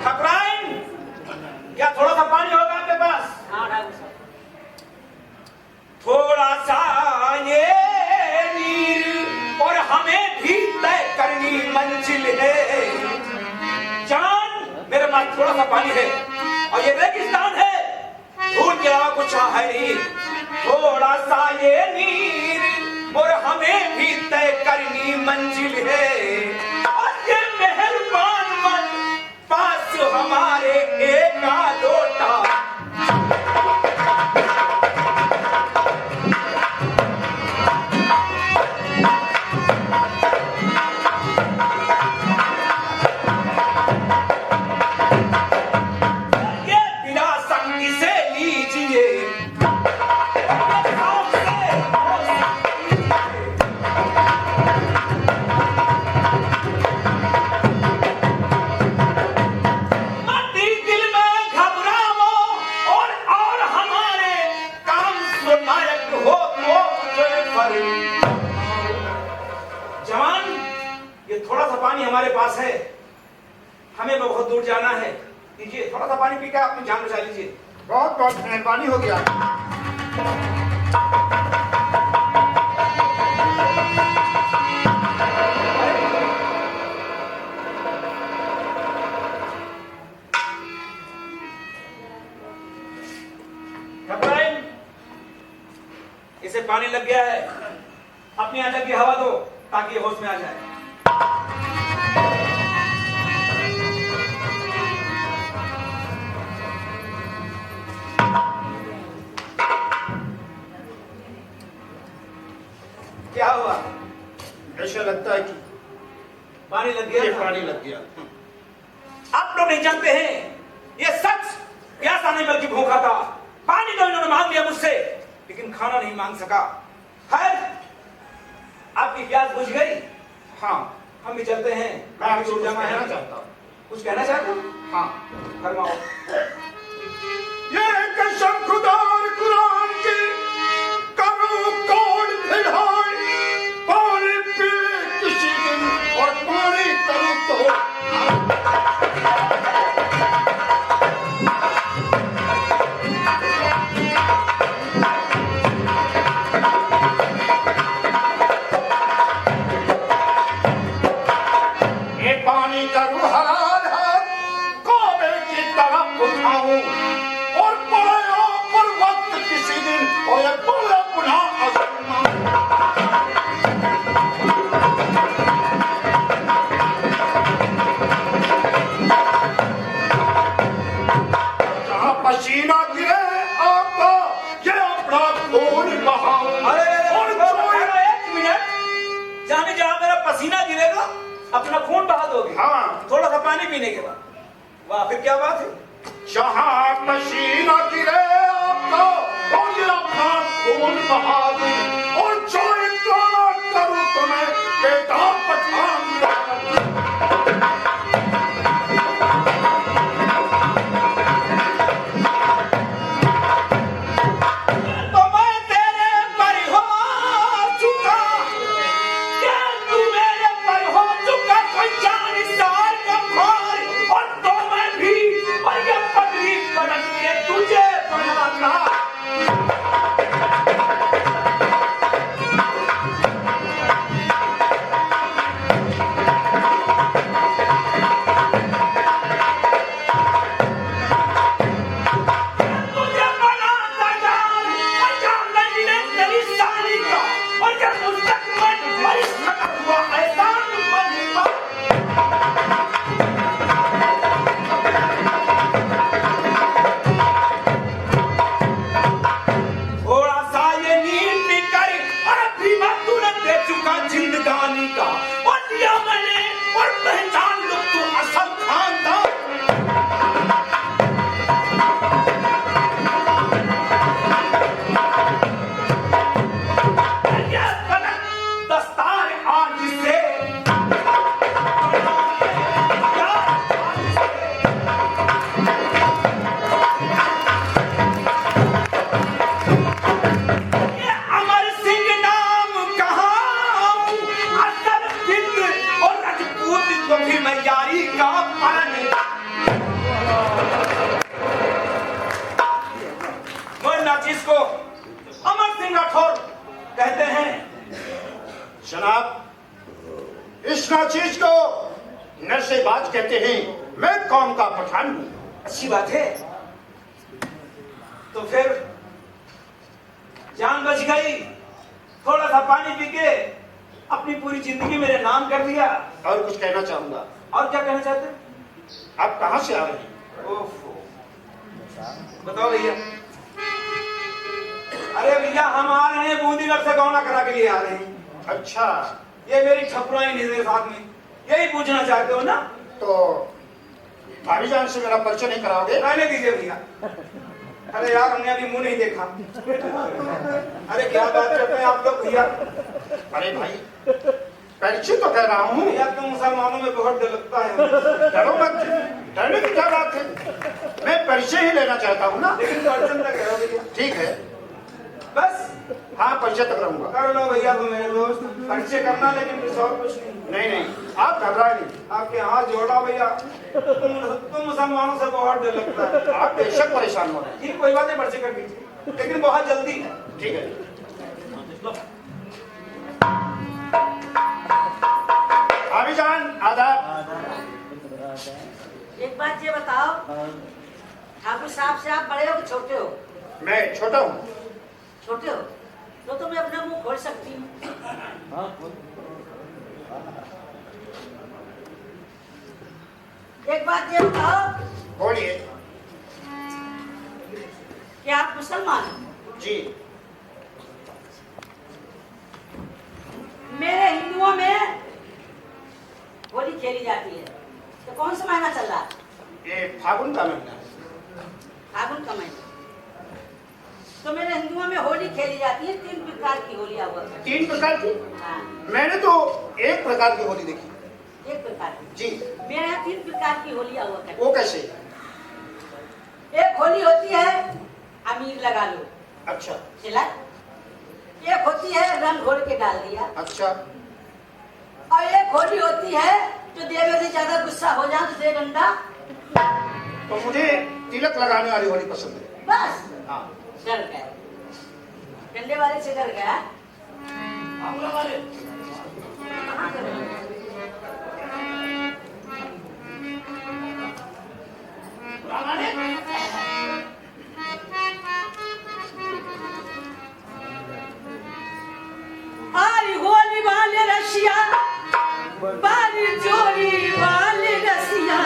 खबराइन, क्या थोड़ा सा पानी होगा आपके पास? थोड़ा सा ये नीर और हमें भी तय करनी मंजिल है। जान, मेरे पास थोड़ा सा पानी है और ये रेगिस्तान है, धूल के अलावा कुछ है नहीं। थोड़ा सा ये नीर और हमें भी तय करनी मंजिल है। और ये मेहरबान मन पास हमारे एक लोटा। ये बिना संग से लीजिए। मती दिल में घबराओ और हमारे काम सुनायक हो तो पर। जवान, ये थोड़ा सा पानी हमारे पास है, हमें बहुत दूर जाना है। लीजिए थोड़ा सा पानी पी के अपनी जान बचा लीजिए। बहुत बहुत मेहरबानी हो गया। घबराएं, इसे पानी लग गया है, अपनी अंदर की हवा दो ताकि ये होश में आ जाए। क्या हुआ? ऐसा लगता है कि पानी लग गया ये था? पानी लग गया। आप लोग नहीं जानते हैं, ये सच प्यासा नहीं बल्कि भूखा था। पानी तो इन्होंने मांग लिया मुझसे, लेकिन खाना नहीं मांग सका। खैर, आपकी प्यास बुझ गई। हाँ हम भी चलते हैं। मैं आपसे कुछ जाना कहना है। चाहता हूँ। कुछ कहना चाहते हो? हाँ फरमाओ। ये कसम खुदा और कुरान की करो कौन फिलहाल, पानी पीवे किसी दिन और पानी करूँ तो पसीना गिरे आपका ये अपना खून बहाओ। एक मिनट, जाने जहां मेरा पसीना गिरेगा अपना खून बहा दोगे? हाँ, थोड़ा सा पानी पीने के बाद। वाह, फिर क्या बात है? जहां पसीना गिरे आपका और ये अपना खून बहा दूं, और जो इतना करूं तुम्हें बेटा पठान। जिसको अमर सिंह राठौर कहते हैं। जनाब, इस नाचीज को नशेबाज कहते हैं। मैं कौम का पठान हूं। अच्छी बात है, तो फिर जान बच गई। थोड़ा सा पानी पी के अपनी पूरी जिंदगी मेरे नाम कर दिया। और कुछ कहना चाहूंगा। और क्या कहना चाहते हैं? आप कहां से आ रहे हैं? ओफो, बताओ भैया। अरे भैया, हम आ रहे हैं बूंदीगढ़ से, गौना करा के लिए आ रहे हैं। अच्छा, ये मेरी ठकुराई नहीं साथ में, यही पूछना चाहते हो ना? तो भाईजान से मेरा परिचय नहीं कराओगे? रहने दीजिए भैया। अरे यार, हमने अभी मुंह नहीं देखा। अरे क्या बात करते हैं आप लोग भैया। अरे भाई, परिचय तो कह रहा हूँ। भैया, तुम मुसलमानों में बहुत डर लगता है। डरो मत, डरने की क्या बात है। मैं परिचय ही लेना चाहता हूँ ना। लेकिन तो अड़चन तक है भैया। ठीक है, बस हाँ, परिचय तक रहूंगा। कर लो भैया, तुम मेरे दोस्त। परिचय करना, लेकिन कुछ और कुछ नहीं। नहीं, आप घबराए नहीं। आपके हाथ जोड़ा भैया। तुम मुसलमानों से बहुत डर लगता है। आप बेशक परेशान हो रहे हैं। ठीक, कोई बात नहीं, परिचय कर दीजिए, लेकिन बहुत जल्दी। ठीक है। भाईजान, आदाब। एक बात ये बताओ, ठाकुर साहब से आप बड़े हो कि छोटे हो? मैं छोटा हूँ। छोटे हो तो मैं अपना मुंह खोल सकती हूँ। एक बात ये बताओ, बोलिए। क्या आप मुसलमान हो? जी। मेरे हिंदुओं में होली खेली जाती है, तो कौन सा महीना चल रहा है? ये फागुन का महीना है। फागुन का महीना। तो मेरे हिंदुओं में होली खेली जाती है, 3 प्रकार की होलियां हुआ करती हैं। 3 प्रकार की? हाँ, मैंने तो 1 प्रकार की होली देखी। 1 प्रकार की। जी। मेरे यहाँ 3 प्रकार की होलियां हुआ करती वो कैसे? हैं। एक होली होती है अमीर लगा लो। अच्छा। चला। एक होती है रंग घोल के डाल दिया। अच्छा। और एक होली होती है जो देवे से ज्यादा गुस्सा हो जाए तो दे डंडा। तो मुझे तिलक लगाने वाली होली पसंद है। बस हाँ। डर गया, डंडे वाले से डर गया। आंवला वाले कहाँ से डर गया? आई होली वाले रसिया, बारी चोरी वाले रसिया।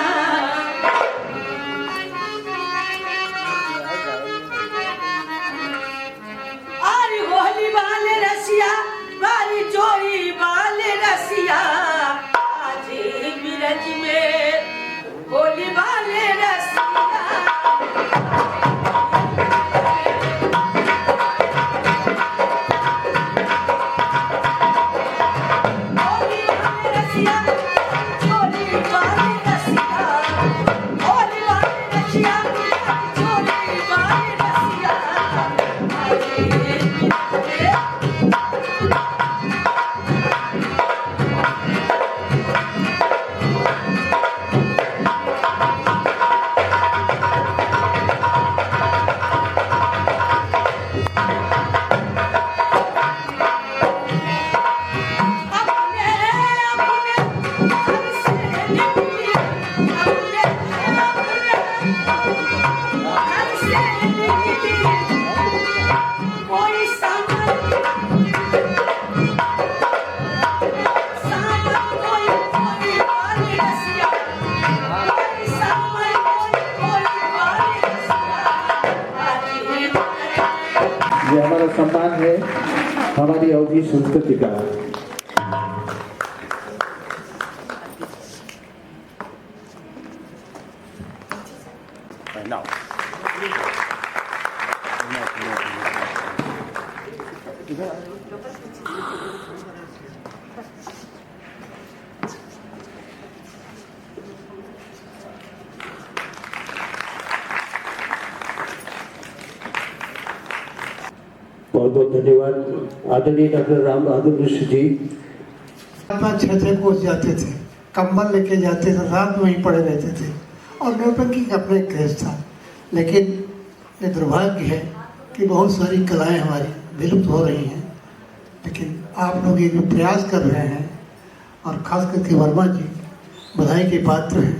कोई सामन सामन कोई कोई वाली रसिया कोई सामन कोई वाली रसिया ये हमारा सम्मान है हमारी अवधि संस्कृति का। बहुत बहुत धन्यवाद आदरणीय डॉक्टर राम बहादुर मिश्र जी। अपना 6 कोस जाते थे, कंबल लेके जाते थे, रात में ही पड़े रहते थे और नौटंकी का अपना एक क्रेज था। लेकिन ये दुर्भाग्य है कि बहुत सारी कलाएं हमारी विलुप्त हो रही हैं। लेकिन आप लोग ये जो प्रयास कर रहे हैं और ख़ास करके वर्मा जी बधाई के पात्र हैं।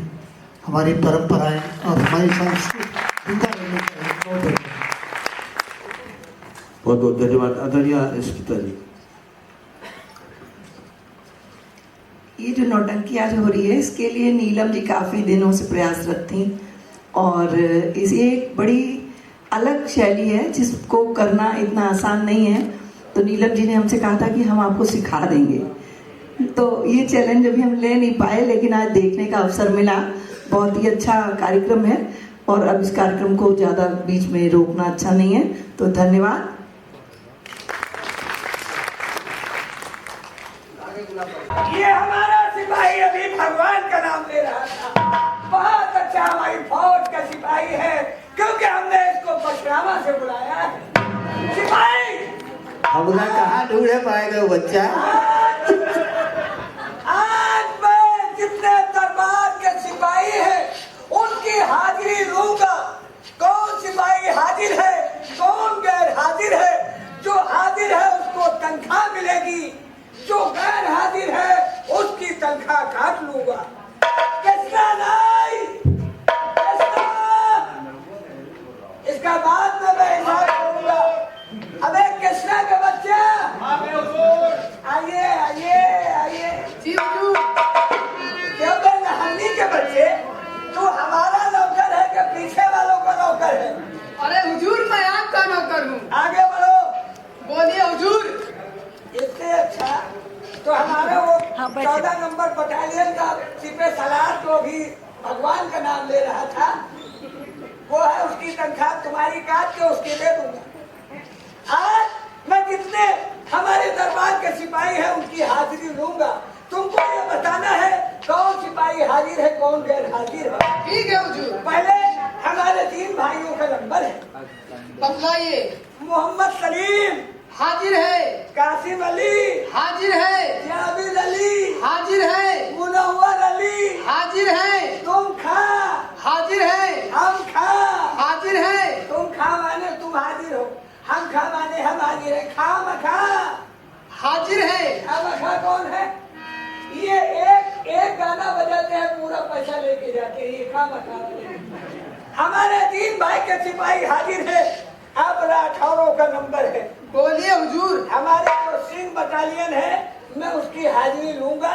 हमारी परंपराएं और हमारी संस्कृति जिंदा रहनी चाहिए। बहुत बहुत धन्यवाद आदरणीय स्मिता जी। ये जो नौटंकी आज हो रही है इसके लिए नीलम जी काफ़ी दिनों से प्रयासरत थी और इसे एक बड़ी अलग शैली है जिसको करना इतना आसान नहीं है। तो नीलम जी ने हमसे कहा था कि हम आपको सिखा देंगे। तो ये चैलेंज अभी हम ले नहीं पाए लेकिन आज देखने का अवसर मिला। बहुत ही अच्छा कार्यक्रम है और अब इस कार्यक्रम को ज़्यादा बीच में रोकना अच्छा नहीं है। तो धन्यवाद। ये हमारा सिपाही अभी भगवान का नाम ले रहा था। बहुत अच्छा हमारी फौज का सिपाही है क्योंकि हमने इसको परशुरामा से बुलाया है। सिपाही हमरा कहाँ ढूंढे पाएगा वो बच्चा। आज मैं जितने दरबार के सिपाही हैं उनकी हाजिरी लूंगा। कौन सिपाही हाजिर है कौन गैर हाजिर है। जो हाजिर है उसको तनख्वाह मिलेगी, जो गैर हाजिर है उसकी तनख्वाह काट लूंगा। कृष्णा नहीं कृष्णा, इसका बाद में मैं हिसाब करूंगा। अबे कृष्णा के बच्चे आइए आइए आइए। क्यों बे नहन्नी के बच्चे, तू हमारा नौकर है कि पीछे वालों का नौकर है। अरे हुजूर मैं आपका नौकर हूँ। आगे बढ़ो। बोलिए हुजूर। इससे अच्छा तो हमारा वो 14 नंबर बटालियन का सिपे सलार जो भी भगवान का नाम ले रहा था वो है, उसकी तनख्वाह तुम्हारी काट के उसके दे दूंगा। आज मैं जितने हमारे दरबार के सिपाही हैं उनकी हाजिरी लूंगा। तुमको ये बताना है कौन सिपाही हाजिर है कौन गैर हाजिर है। ठीक है हुजूर। पहले हमारे 3 भाइयों का नंबर है। बतलाइए। मोहम्मद सलीम हाजिर है। कासिम अली हाजिर है। जाबिर अली हाजिर है। मुनव्वर अली हाजिर है। तुम खा हाजिर है। हम खा हाजिर है। तुम खा माने तुम हाजिर हो, हम खा माने हम हाजिर है। खा मखा हाजिर है। खा मखा कौन है? ये एक गाना बजाते हैं पूरा पैसा लेके जाते हैं। ये खा मखा हमारे 3 भाई के सिपाही हाजिर है। अब राठौरों का नंबर है। बोलिए हुजूर। हमारे जो सिंह बटालियन है मैं उसकी हाजिरी लूंगा।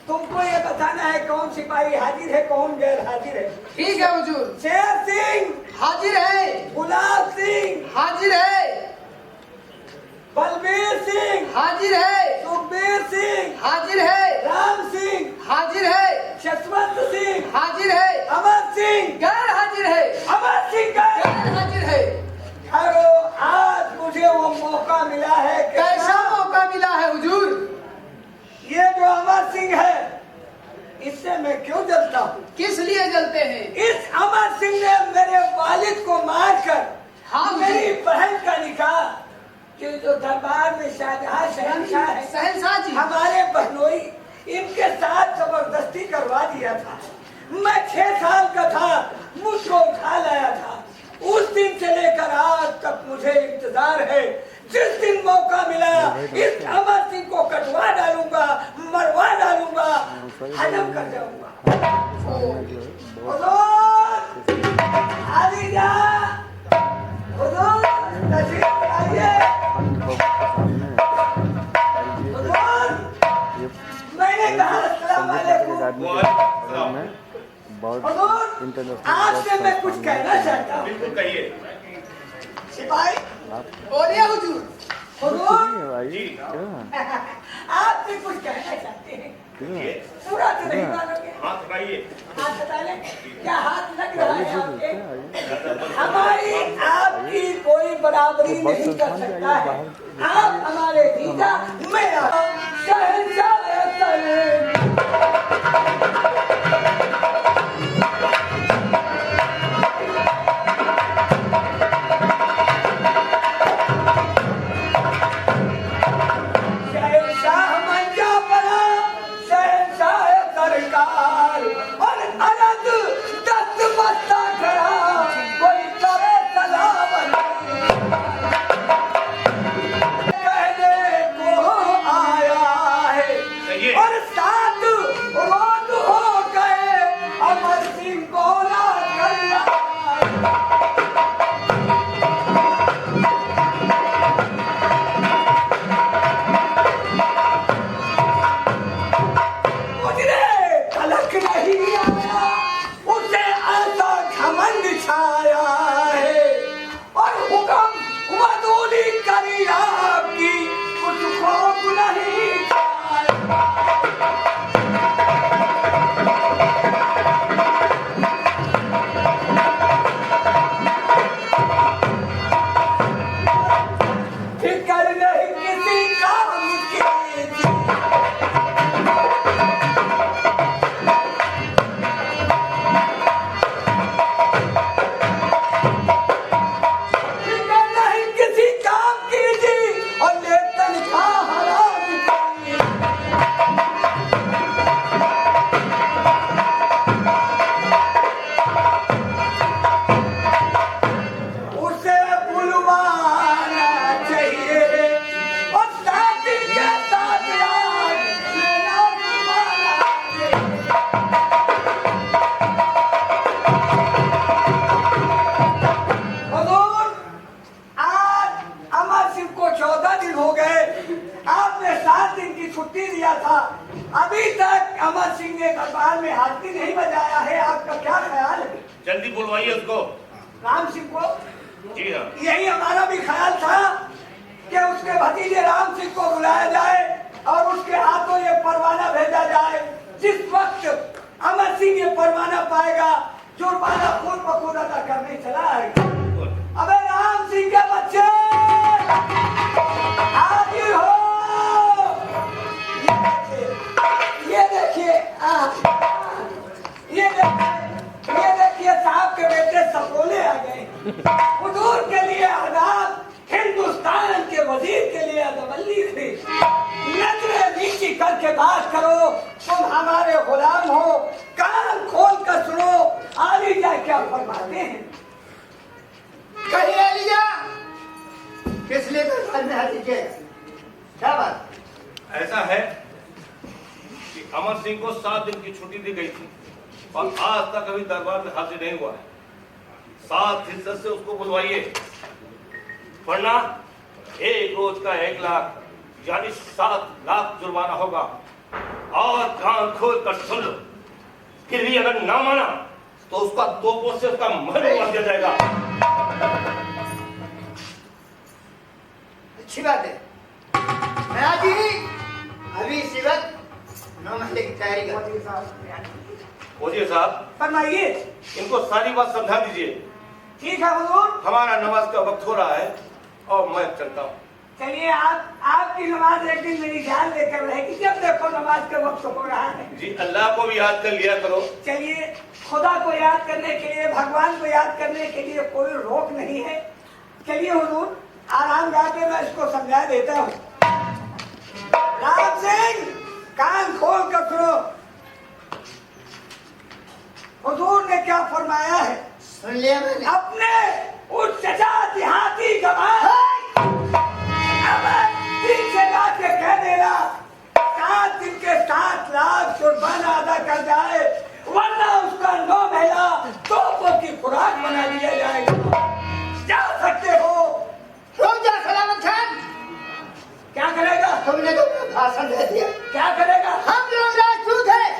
तुमको ये बताना है कौन सिपाही हाजिर है कौन गैर हाजिर है। ठीक है हुजूर। शेर सिंह हाजिर है। गुलाब सिंह हाजिर है। बलबीर सिंह हाजिर है। सुखबीर सिंह हाजिर है। राम सिंह हाजिर है। जसवंत सिंह हाजिर है। अमर सिंह गैर हाजिर है। अमर सिंह गैर हाजिर है। खैरो आज मुझे वो मौका मिला है। कैसा मौका मिला है हुजूर? ये जो अमर सिंह है इससे मैं क्यों जलता हूँ? किस लिए जलते हैं? इस अमर सिंह ने मेरे वालिद को मारकर हाँ मेरी बहन का निकाह कि जो दरबार में शाहजहां शहंशाह है शहंशाह जी हमारे बहनोई इनके साथ जबरदस्ती करवा दिया था। मैं 6 साल का था, मुझको उठा लाया था। उस दिन से लेकर आज तक मुझे इंतजार है। जिस दिन मौका मिला इस अमर सिंह को कटवा डालूंगा, मरवा डालूंगा, हजम कर जाऊंगा। आदि जा हुजूर, आज से मैं कुछ कहना चाहता हूँ। बिल्कुल कहिए। सिपाही बोलिए हुजूर। हुजूर, जी आपसे कुछ कहना चाहते हैं। पूरा तो नहीं मानोगे। हाथ उठाइए। हाथ बता लें, क्या हाथ लग रहा है आपके? हमारी आपकी कोई बराबरी नहीं कर सकता है। आप हमारे जीजा, मैं शहंशाह अख्तर। अभी तक अमर सिंह ने दरबार में हाथी नहीं बजाया है, आपका क्या ख्याल है? जल्दी बुलवाइए उसको। राम सिंह को? जी हाँ। यही हमारा भी ख्याल था कि उसके भतीजे राम सिंह को बुलाया जाए और उसके हाथों ये परवाना भेजा जाए। जिस वक्त अमर सिंह ये परवाना पाएगा, जुर्माना खुद ब खुद अदा करने चला है। अबे राम सिंह के बच्चे हाजिर हो। ये देखिए साहब के बेटे सपोले आ गए। हुजूर के लिए आदाब, हिंदुस्तान के वजीर के लिए अदवल्ली थी। नजरें नीची करके बात करो, तुम हमारे गुलाम हो। कान खोल कर सुनो, आलिजा क्या फरमाते हैं। कहिए आलिजा, किस लिए दरबार में हाजिर किया? क्या बात? ऐसा है कि अमर सिंह को 7 दिन की छुट्टी दी गई थी और आज तक अभी दरबार में हाजिर नहीं हुआ है। 7 हिस्से से उसको बुलवाइए, वरना एक रोज का 1 लाख यानी 7 लाख जुर्माना होगा। और कान खोल कर सुन लो, फिर भी अगर ना माना तो उसका तोपों से उसका महल उड़ा दिया जाएगा। अच्छी बात है। मैं आज ही अभी इसी वक्त 9 महीने की तैयारी कर। ओजिए साहब, फरमाइए। इनको सारी बात समझा दीजिए। ठीक है हुजूर। हमारा नमाज का वक्त हो रहा है और मैं चलता हूँ। चलिए, आपकी नमाज एक दिन मेरी ध्यान लेकर रहेगी। जब देखो नमाज का वक्त हो रहा है। जी, अल्लाह को भी याद कर लिया करो। चलिए, खुदा को याद करने के लिए, भगवान को याद करने के लिए कोई रोक नहीं है। चलिए हुजूर, आराम करके मैं इसको समझा देता हूँ। राम सिंह, कान खोल कर सुनो। हुजूर ने क्या फरमाया है? सुन लिया मैंने। अपने उस चचा देहाती गवाह से जाके कह देना 7 दिन के 7 लाख जुर्माना अदा कर जाए, वरना उसका 9 महीना तोपों की खुराक बना दिया जाएगा। जा सकते हो। रुक जा सलामत खान। क्या करेगा? तुमने तो भाषण दे दिया। क्या करेगा? हम लोग राजपूत हैं,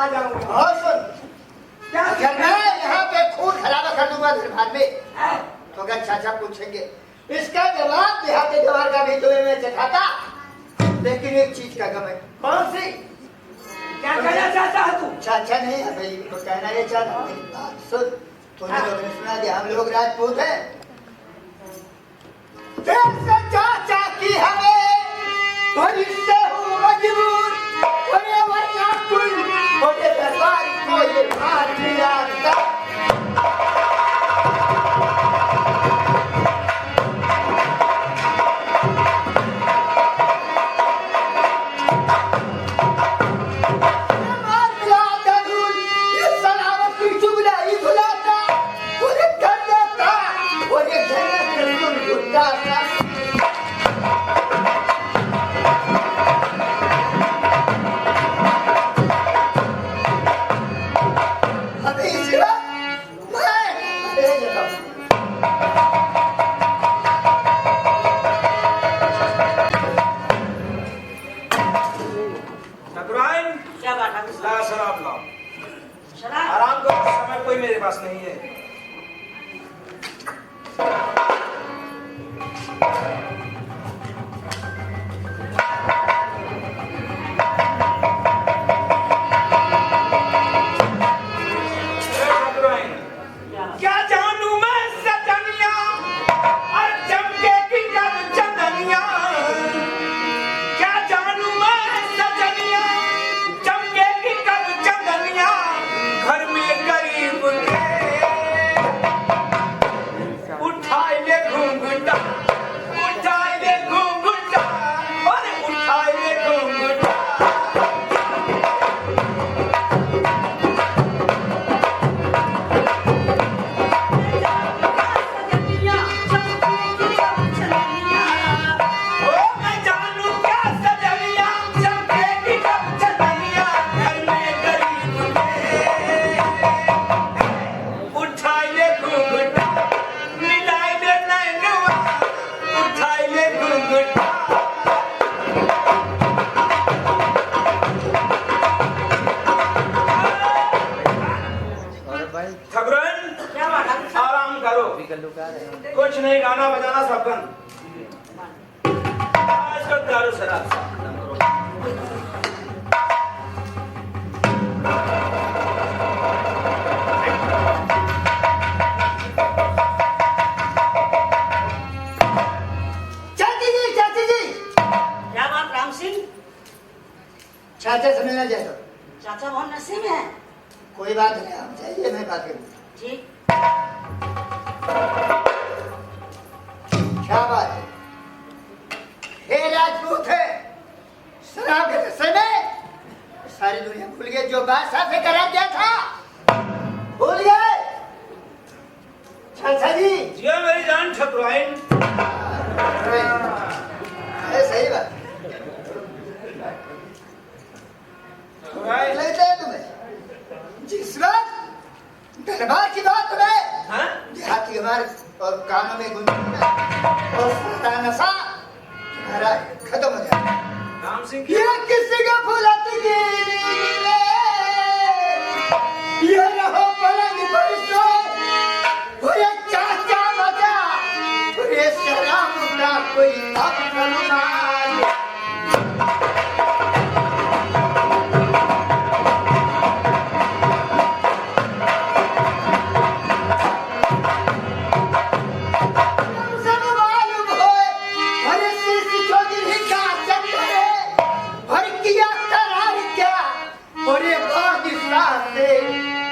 आ जाऊंगा। और सुन, क्या अगर मैं यहाँ पे खून खराबा कर दूंगा दरबार में, तो अगर चाचा पूछेंगे इसका जवाब देहाती जवार का भी तुम्हें मैं चखाता। लेकिन एक चीज का गम है। कौन सी? क्या कहना चाहता है तू? चाचा नहीं है भाई, तो कहना ये चाहता हूँ। मेरी बात सुन, तूने लोगों ने सुना कि हम लोग राजपूत हैं। देश से चाचा की हमें और इससे हूँ मजबूर, और ये वरना कुल और ये दरबार को ये मार दिया था। शराब लाओ। आराम करो, समय कोई मेरे पास नहीं है। क्या जानू मैं सजनिया और चमके की कब चंदनिया, क्या जानू मैं सजनिया चमके की कब चंदनिया, घर में गरीब के उठाए ले घूंघटा, उठाए ले घूंघटा और उठाए ले घूंघटा। आराम करो, कुछ नहीं, गाना बजाना सब बंद। आजकल दारू शराब चाची जी, क्या बात राम सिंह? चाचा से मिलना चाहता हूँ। चाचा बहुत नशे में है। कोई बात नहीं, आप जाइए, मैं बात करूँ। ठीक। क्या बात है? हे राजपूत है, शराब के नशे में सारी दुनिया भूल गई जो बादशाह से करा दिया था, भूल गए चाचा जी। जिया मेरी जान ठकुराइन। सही बात लगता है तुम्हें। जिस वक्त दरबार की बात तुम्हें देहाती हमारे और कानों में गुंजना और सारा नशा तुम्हारा खत्म हो जाए। राम सिंह ये किसी का फुलाती ये रहो पलंग पर सो, ये चाचा मजा, ये शराब का कोई अफसर ना।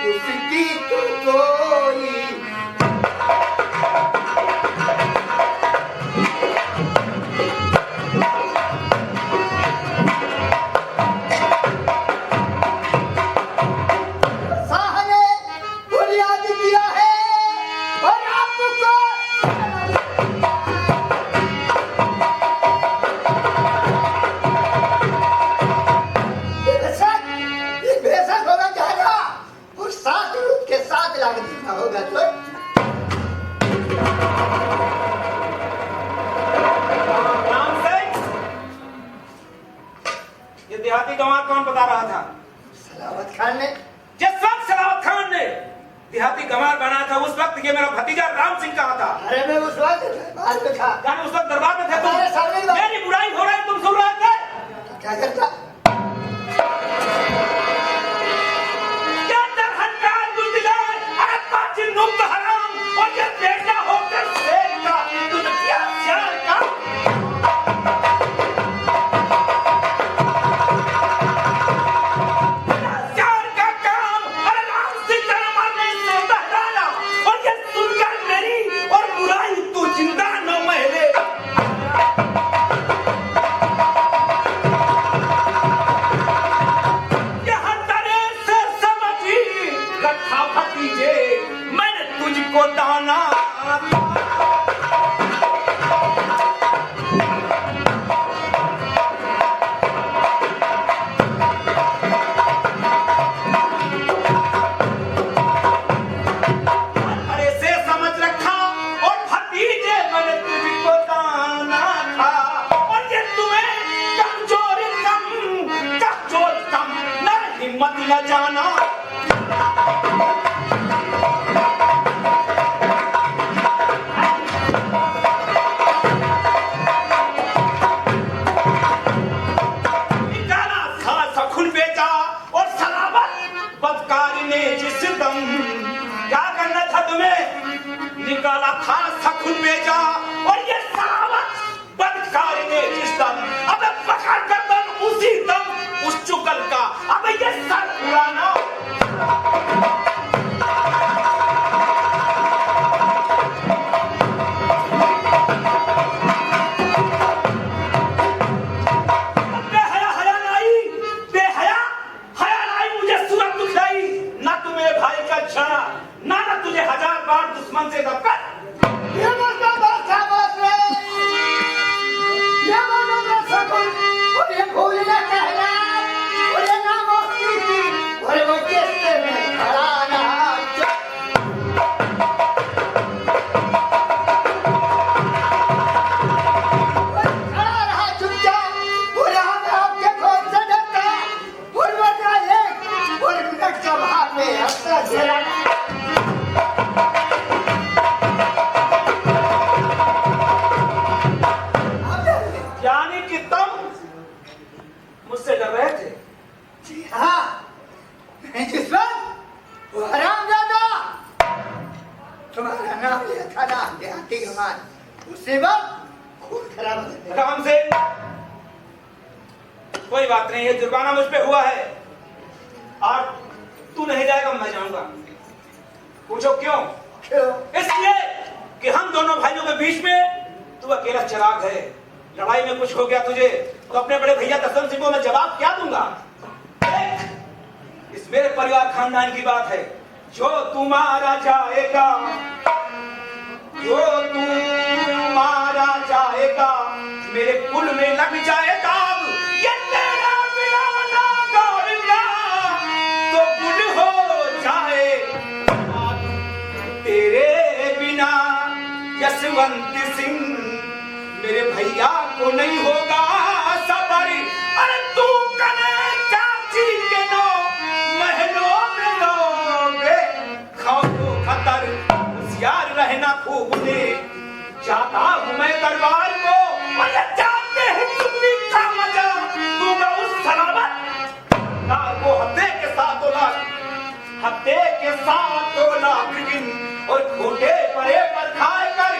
उसकी तो कोई साहने बुनियाद किया है और आपको बेशक होगा जाएगा और 7 रूप के 7 लाख देना होगा। तो राम सिंह, ये देहाती गंवार कौन बता रहा था? सलावत सलावत खान ने जिस वक्त सलावत खान ने देहाती गंवार बनाया था उस वक्त ये मेरा भतीजा राम सिंह कहाँ था? अरे मैं उस वक्त दरबार में था। यानी उस वक्त दरबार में थे हमारे सामने तुम? मेरी बुराई हो रही तुम सुन रहे थे? क्या करता? क्या दरहंकार बुज़दिल, अरे पाचिन नुक्त हराम और ये बेटा होकर शेर का तुझ क्या ख्याल का? ख्याल का काम, अरे राम सिंह का मरने से बहराया और ये सुनकर मेरी और बुराई तू जिंदा न महिले। यहाँ तने से समझी रखा भतीजे मैंने तुझको दाना। अरे से समझ रखा और भतीजे मैंने तुझको दाना था और ये तुम्हें कमजोर कम न हिम्मत न जाना। निकाला था सखुन बेचा और सलावत बदकारी ने जिस दम क्या करना था तुम्हें? निकाला था सखुन बेचा और ये सलावत बदकारी ने जिस दम अबे पकड़ कर दम उसी दम उस चुगल का अबे ये सर उड़ाना। बेहया हया नाई मुझे सूरत दिखलाई ना तुम्हें भाई का छड़ा ना तुझे 1000 बार दुश्मन से दबकर। ये मत बात था बस रे। ये मनो ना सकूं और ये भूल ना कहना और ये ना मस्ती की और वो किससे में खड़ा ना खड़ा रहा चुपचाप और यहाँ मैं आपके खोज से डरता और वरना एक और मिनट का बाहर में हंसता चला। यानी कि तुम मुझसे डर रहे थे? जी हाँ, मैं जिस वक्त वो हरामजादा तुम्हारा नाम लिया था ना देहाती गंवार उसी वक्त खून खराब हो गया। राम से कोई बात नहीं है, जुर्माना मुझ पे हुआ है और तू नहीं जाएगा मैं जाऊंगा। पूछो क्यों? क्यों? इसलिए कि हम दोनों भाइयों के बीच में तू अकेला चिराग है। लड़ाई में कुछ हो गया तुझे तो अपने बड़े भैया दशरथ सिंह को मैं जवाब क्या दूंगा? इस मेरे परिवार खानदान की बात है। जो तुम्हारा जाएगा मेरे कुल में लग जाएगा। ये तेरा मिलाना गौरंगा तो कुल हो जाए तेरे बिना यशवंत सिंह मेरे भैया को नहीं होगा सवारी। अरे तू कने चाची के नो महलों में लोगे खाओ खतर होशियार रहना खूब ने जाता हूँ मैं दरबार को और ये जानते हैं चुगली का मजा दूंगा उस सलामत को हत्ते के साथ गिन और घोटे परे पर खाए कर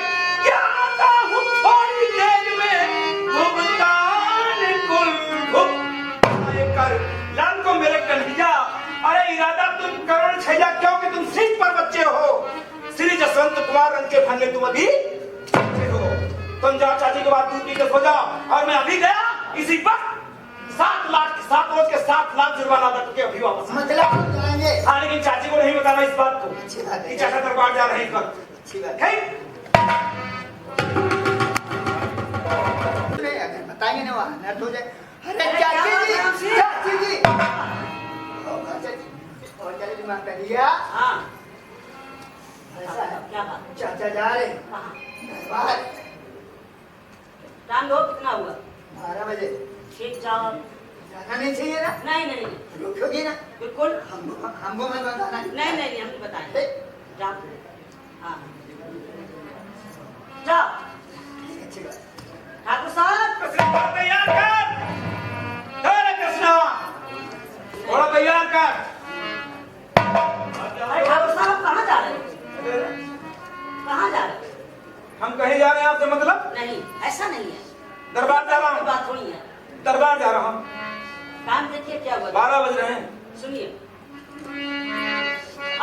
क्या आता हूँ थोड़ी देर में भुगतान कुल भुगताए कर। लाल को मेरे कन्हैया, अरे इरादा तुम करण छैया क्योंकि तुम सिंह पर बच्चे हो। श्री जसवंत कुमार रंग के फंदे तुम अभी हो। तुम जाओ चाची के बाद दूध पी के सो जाओ और मैं अभी गया इसी वक्त 7 रोज के 7 लाख जुर्माना अदा करके अभी वापस मतलब हम जाएंगे। हाँ लेकिन चाची को नहीं बताना इस बात को अच्छी बात है। कि चाचा दरबार जा रहे हैं इस वक्त। अच्छी बात है नहीं, अगर बताएंगे ना वहाँ नर्द हो जाए। अरे चाची जी और क्या दिमाग कर दिया? हाँ ऐसा है क्या बात? चाचा जा रहे कहाँ? दरबार टाइम लो कितना हुआ? 12 बजे। ठीक जाओ जाना नहीं चाहिए ना? नहीं नहीं रुकोगी ना? बिल्कुल। हमको मत बताना। नहीं नहीं हम नहीं बताएंगे। जाओ। हाँ जाओ। अच्छी बात। ठाकुर साहब कृष्णा तैयार कर। अरे कृष्णा थोड़ा तैयार कर। अरे ठाकुर साहब कहाँ जा रहे हैं? कहाँ जा रहे हैं? हम कहीं जा रहे हैं आपसे मतलब? नहीं ऐसा नहीं है। दरबार जा रहा हूँ। बात थोड़ी है। दरबार जा रहा हूँ। काम देखिए क्या हुआ। 12 बज रहे हैं। सुनिए।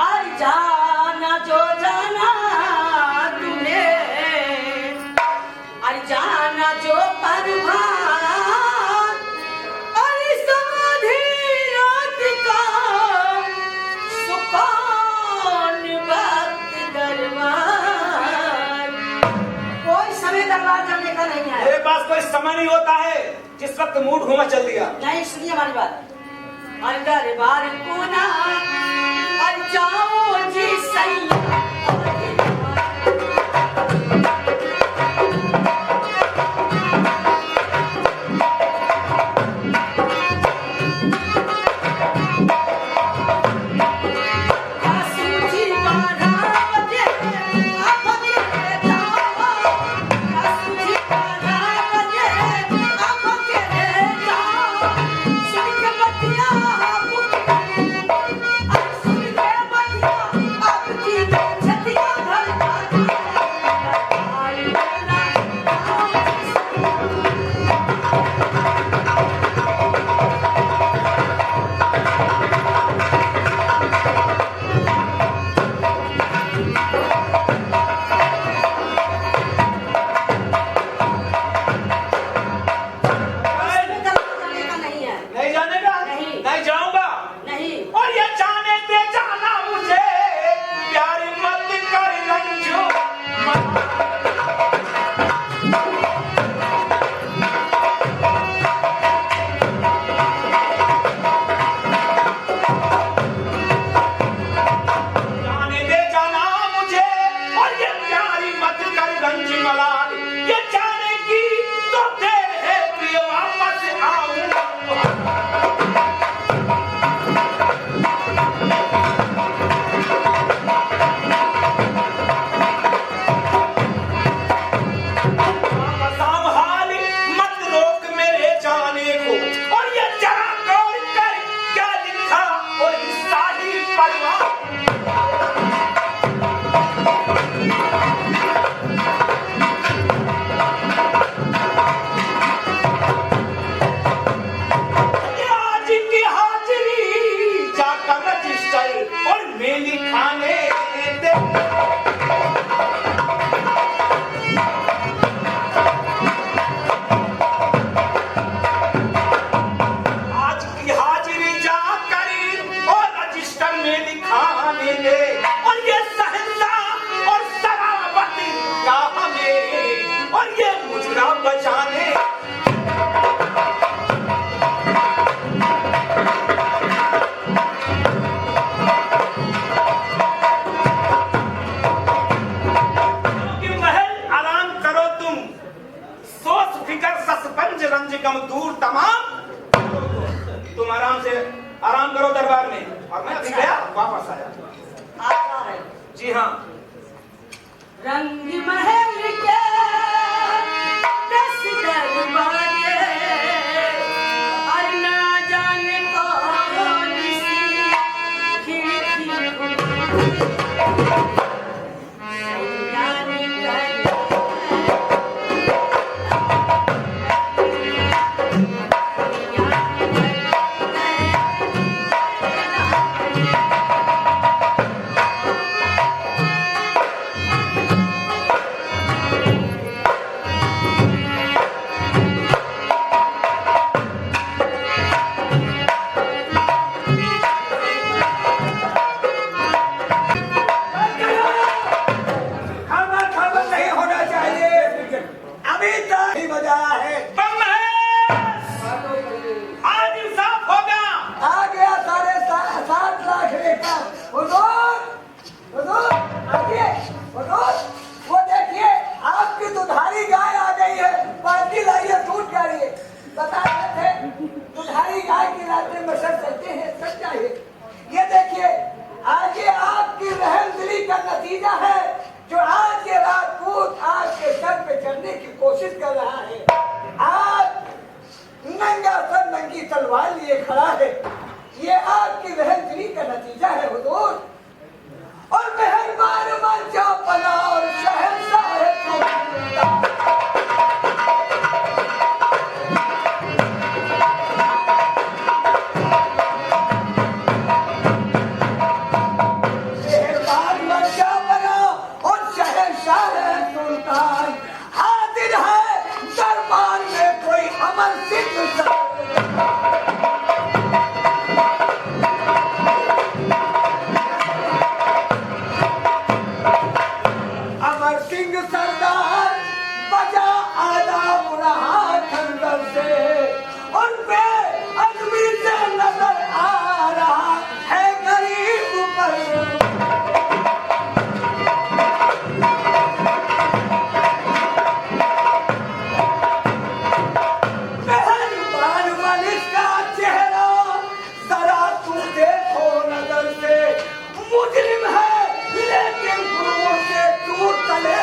अरे जाना जो जाना तूने, अरे जाना जो परभार, अरे समाधि रात का सुकून वक्त दरबार। कोई समय दरबार करने का नहीं है। मेरे पास कोई समय नहीं होता है। जिस वक्त मूड घूमा चल दिया। नहीं सुनिए हमारी बात। अरे दरबार को ना अरे जाओ जी सही। आराम करो दरबार में। और मैं अभी गया वापस आया। आप आ रहे हैं? जी हाँ। रंग महल के 10 दरवाजे, और ना जाने कौन सी खिड़की खुली। दुधारी रहा है। आज नंगा सर नंगी तलवार लिए खड़ा है। ये आपकी रहमदिली का नतीजा है हुजूर। और मेहरबान मंचा पना और शहंशाह है मेहरबान मंचा पना और शहंशाह है सुल्तान। हाजिर है दरबार में कोई अमर सिंह अमर सिंह सरदार बजा आदाब रहा खंडर से और बेअदबी से नजर आ रहा है गरीब पर। मेहरबान मलिक का चेहरा जरा तू देखो नजर से। मुजरिम है लेकिन गुरुओं से दूर चले।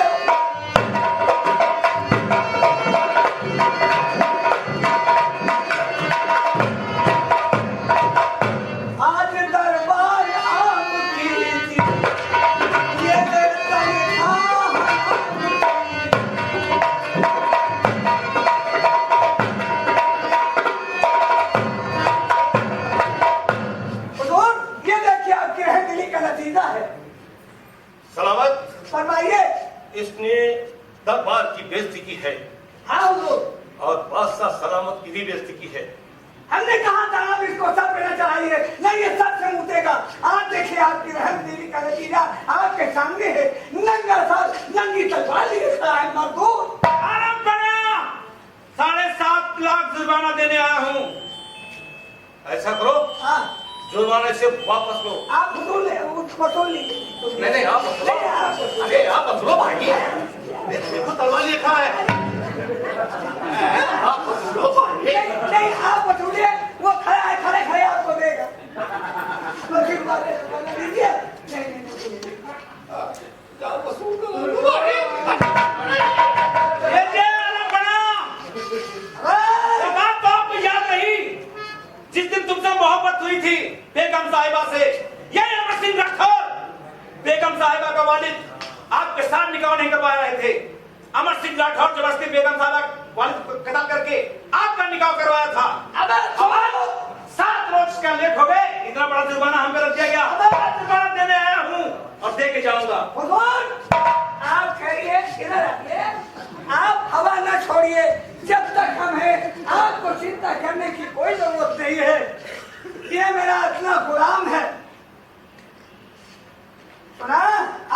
आज दरबार आम की थी, ये तनख्वाह हुजूर, ये देखिए आपकी रहमदिली का नतीजा है। सलामत। फरमाइए। इसने दरबार की बेइज्जती की है। हाँ हुजूर। और बादशाह सलामत की भी बेइज्जती की है। हमने कहा था आप इसको सब पे न चढ़ाइए, नहीं ये सब से मुतेगा। आज देखिए आपकी रहमदिली का नतीजा आपके सामने है। नंगा सर नंगी तलवार लिए खड़ा है मरदूद। आराम बना, 7.5 लाख जुर्माना देने आया हूँ। ऐसा करो, हाँ जुर्माने से वापस लो। आप वसूल लीजिए। नहीं आप वसूलो। अरे आप वसूलो भाई। देखो तलवार लिए खड़ा है। आप वसूलो भाई। नहीं आप वसूलिए, वो खड़ा है, खड़े खड़े आपको देगा। लीजिए। आप वसूल करो भाई। बात तो आपको याद नहीं, जिस दिन तुमसे मोहब्बत हुई थी बेगम साहिबा से। यही अमर सिंह राठौर, बेगम साहिबा का वालिद, आपके साथ निकाह नहीं करवा रहे थे। अमर सिंह राठौर जबरदस्ती बेगम साहिबा वालिद को कत्ल करके आपका निकाह करवाया था। अब 7 रोज का लेट हो गए, इतना बड़ा जुर्माना हम पे रख दिया गया। जुर्माना देने आया हूँ और दे के जाऊंगा। आप खड़िए, इधर आइए। आप हवा न छोड़िए, जब तक हम हैं आपको चिंता करने की कोई जरूरत नहीं है। ये मेरा इतना गुलाम है। सुना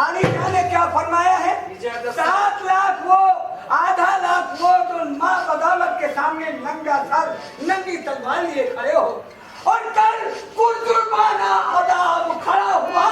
आली ने क्या फरमाया है? 7 लाख वो, आधा लाख वो, तो माँ बदौलत के सामने नंगा सर नंगी तलवार लिए खड़े हो और कल कुर्बाना अदाब खड़ा हुआ।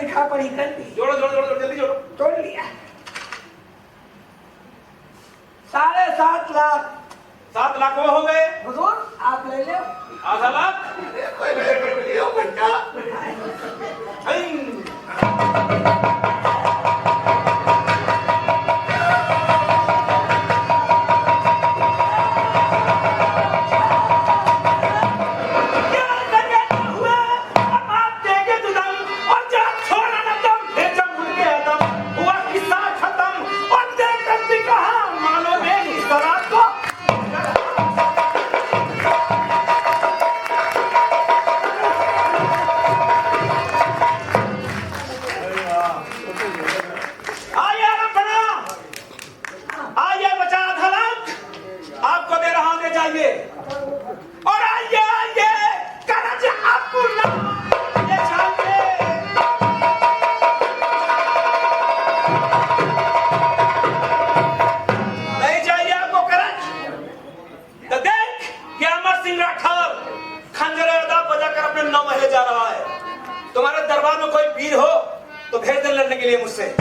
लिखा पढ़ी कर दी। जोड़ो जोड़ो जोड़ो जल्दी जोड़ो। तोड़ लिया। 7.5 लाख। 7 लाख में हो गए। हुजूर आप ले लो। आधा लाख। तुम्हारे दरबार में कोई वीर हो तो भेज दे लड़ने के लिए मुझसे।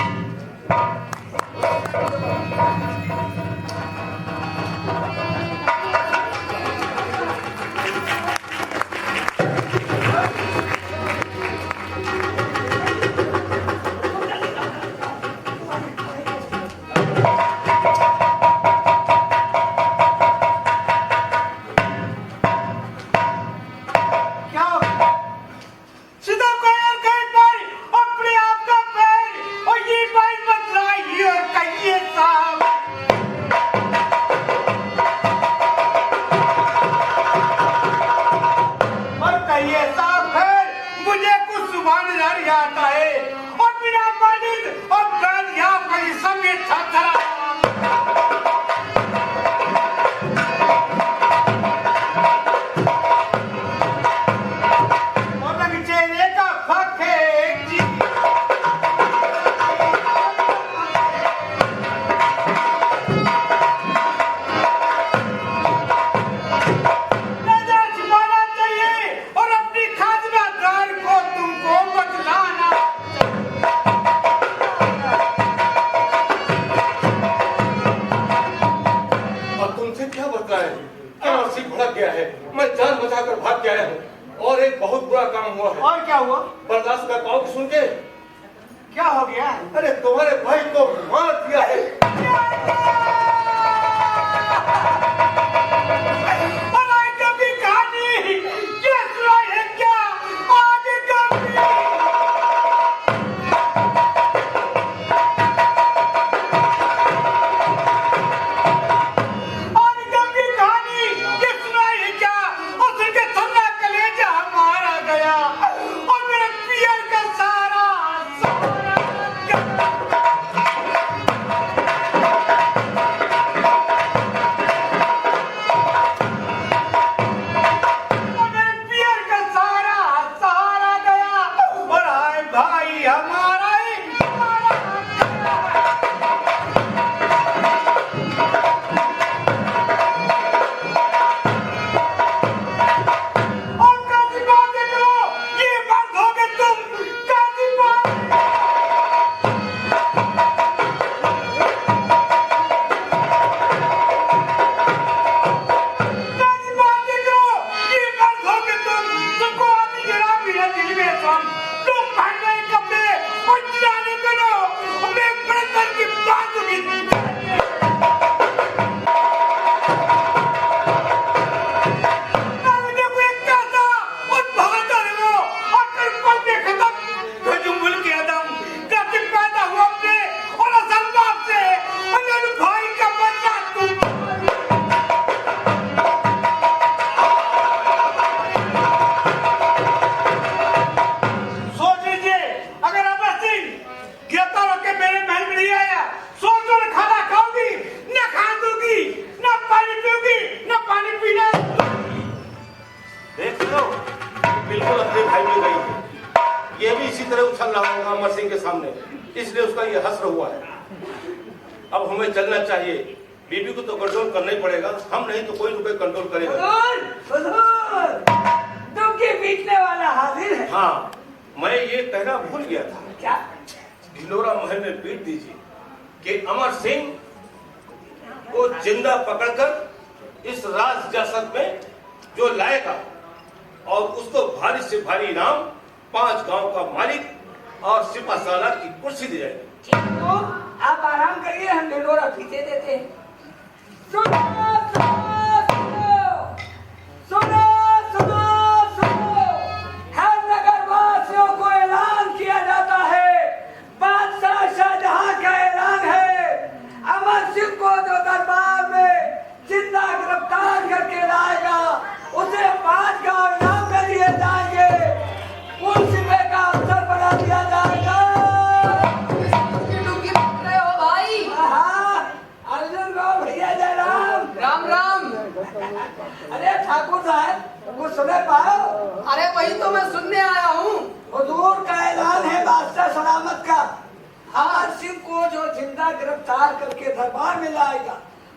और क्या हुआ? बर्दाश्त कर पाओगे सुन के? क्या हो गया? अरे तुम्हारे भाई को मार दिया है। अमर सिंह के सामने, इसलिए उसका ये हश्र हुआ है। अब हमें चलना चाहिए, बीबी को तो कंट्रोल करना ही पड़ेगा, हम नहीं तो कोई रुपए कंट्रोल करेगा। तुम के पीटने वाला हाजिर है। हाँ, मैं ये कहना भूल गया था क्या? ढिंडोरा महल में पीट दीजिए कि अमर सिंह को जिंदा पकड़कर इस राज जासद में जो लाएगा और उसको भारी से भारी इनाम 5 गांव का मालिक और सिपा सालार की कुर्सी दी जाएगी। ठीक तो आप आराम करिए, हम ढिंडोरा पीटे देते हैं। सुनो सुनो सुनो सुनो सुनो सुनो, हर नगर वासियों को ऐलान किया जाता है, बादशाह शाहजहां का ऐलान है, अमर सिंह को जो दरबार में जिंदा गिरफ्तार करके लाएगा उसे 5 गांव इनाम में दिए जाएंगे, कुर्सी पे का अफसर बना दिया जाएगा। अर्जुन राव भैया जयराम, राम राम। अरे ठाकुर साहब कुछ सुने पाओ? अरे वही तो मैं सुनने आया हूँ। हुजूर का ऐलान है बादशाह सलामत का, अमर सिंह को जो जिंदा गिरफ्तार करके दरबार में लाएगा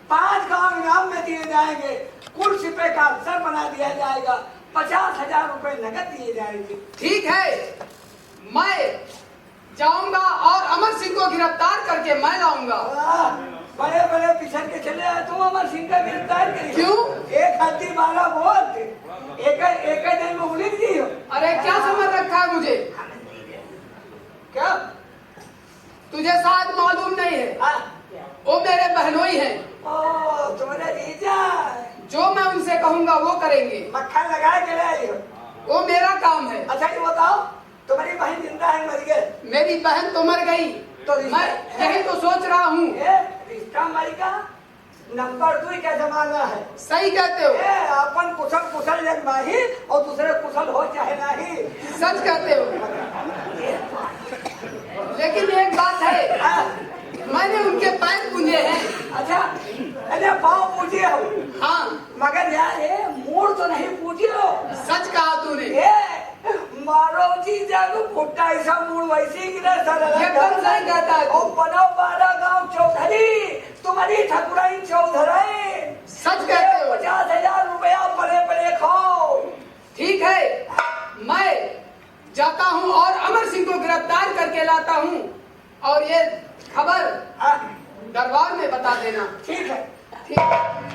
5 गांव इनाम में दिए जाएंगे, कुर्सी पे का अफसर बना दिया जाएगा, 50,000 रुपए नगद दिए जाएंगे। ठीक है, मैं जाऊंगा और अमर सिंह को गिरफ्तार करके मैं लाऊंगा। बड़े बड़े पिछड़ के चले आए तुम अमर सिंह का गिरफ्तार करिए। क्यों? एक हाथी 12 बोल, एक दिन में उलिझ गई हो। अरे क्या समझ रखा है मुझे? क्या तुझे शायद मालूम नहीं है, वो मेरे बहनोई हैं। ओ तुम्हारे जीजा, जो मैं उनसे कहूंगा वो करेंगे। मक्खन लगा के ले आई हो। वो मेरा काम है। अच्छा ये बताओ, तुम्हारी बहन जिंदा है मर गई? मेरी बहन तो मर गई, तो मैं यही तो सोच रहा हूँ। रिश्ता मरी का नंबर 2 का जमाना है। सही कहते हो। अपन कुशल कुशल जन्माही और दूसरे कुशल हो चाहे नहीं। सच कहते हो। लेकिन एक बात है, मैंने उनके पैर पूजे हैं। अच्छा, अरे पाँव पूजे हो? हाँ, मगर यार ये मूड तो नहीं पूजे हो। सच कहा तूने। मारो जीजा को फुट्टा ऐसा मूड वैसे गिरा सारा। एकदम सही कहता है। और बनाओ 12 गांव चौधरी, तुम्हारी ठकुराई चौधरी। सच कहते हो। 50,000 रुपया पड़े पड़े खाओ। ठीक है, मैं जाता हूँ और अमर सिंह को गिरफ्तार करके लाता हूँ, और ये खबर दरबार में बता देना। ठीक है। ठीक है।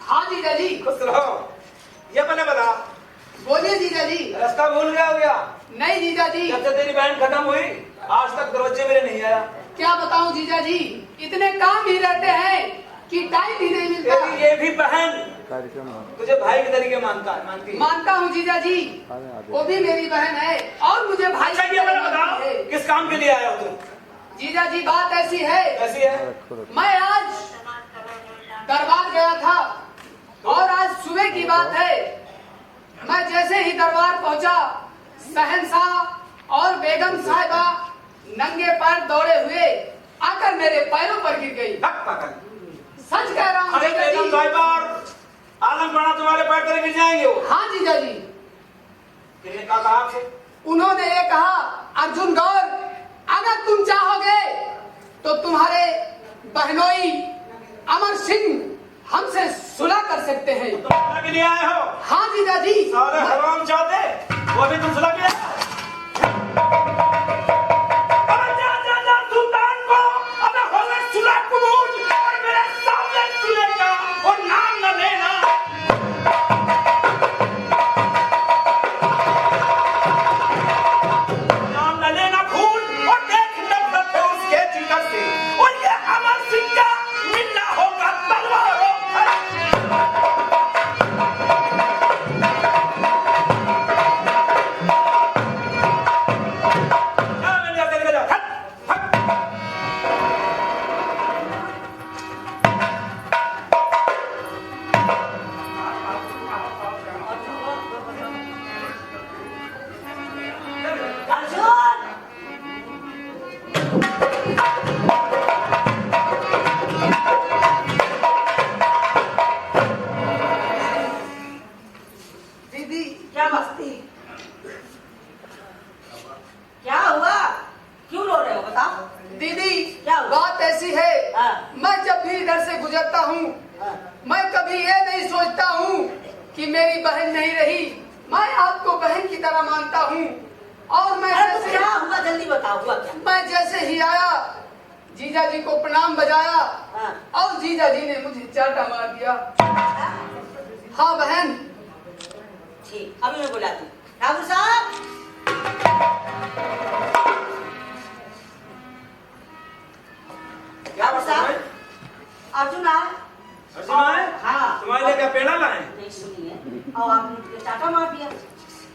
हाँ जीजा जी। खुश रहो। ये मैंने बता, बोलिए जीजा जी। रास्ता भूल गया हो गया? नहीं जीजा जी। जब से तेरी बहन खत्म हुई आज तक दरवाजे मेरे नहीं आया। क्या बताऊं जीजा जी, इतने काम ही रहते हैं कि टाइम ही नहीं मिलता। तेरी ये भी बहन तुझे भाई के तरीके मानती है। मानता हूँ जीजा जी, वो भी मेरी बहन है और मुझे भाई। अच्छा ये मैंने बता, किस काम के लिए आया हो तुम? जीजा जी बात ऐसी है। कैसी है? मैं आज दरबार गया था और आज सुबह की बात है, मैं जैसे ही दरबार पहुंचा, शहंशाह और बेगम साहिबा नंगे पैर दौड़े हुए आकर मेरे पैरों पर गिर गई। सच कह रहा हूँ। अरे बेगम साहिबा और आलम बड़ा तुम्हारे पैर पर गिर जाएंगे वो। हाँ जीजा जी। किसने कहा आपसे? उन्होंने ये कहा, अर्जुन गौर अगर तुम चाहोगे तो तुम्हारे बहनोई अमर सिंह हमसे सुलह कर सकते हैं। तुम के लिए आए हो? हाँ जीजा जी। सारे हराम चाहते वो भी तुम सुलह के लिए? सुल्तान को अब होगा सुलह कबूल और मेरे सामने सुलह का और नाम न लेना। नाम न लेना भूल और देख नफरत है उसके जिगर से, और ये अमर सिंह का मिलना होगा तलवारों पर। दीदी क्या मस्ती? क्या हुआ? क्यों रो रहे हो बताओ? दीदी क्या हुआ? बात ऐसी है, हाँ। मैं जब भी इधर से गुजरता हूँ मैं कभी ये नहीं सोचता हूँ कि मेरी बहन नहीं रही। मैं आपको बहन की तरह मानता हूँ। और मैं अरे तो जैसे क्या हुआ जल्दी बताओ, हुआ क्या? मैं जैसे ही आया जीजा जी को प्रणाम बजाया हाँ। और जीजा जी ने मुझे चाटा मार दिया। हाँ बहन। ठीक, अभी मैं बुलाती हूँ। ठाकुर साहब, ठाकुर साहब, अर्जुन आए? अर्जुन आए? हाँ। तुम्हारे लिए क्या पेड़ा लाए? नहीं सुनी है और आपने मुझे चाटा मार दिया।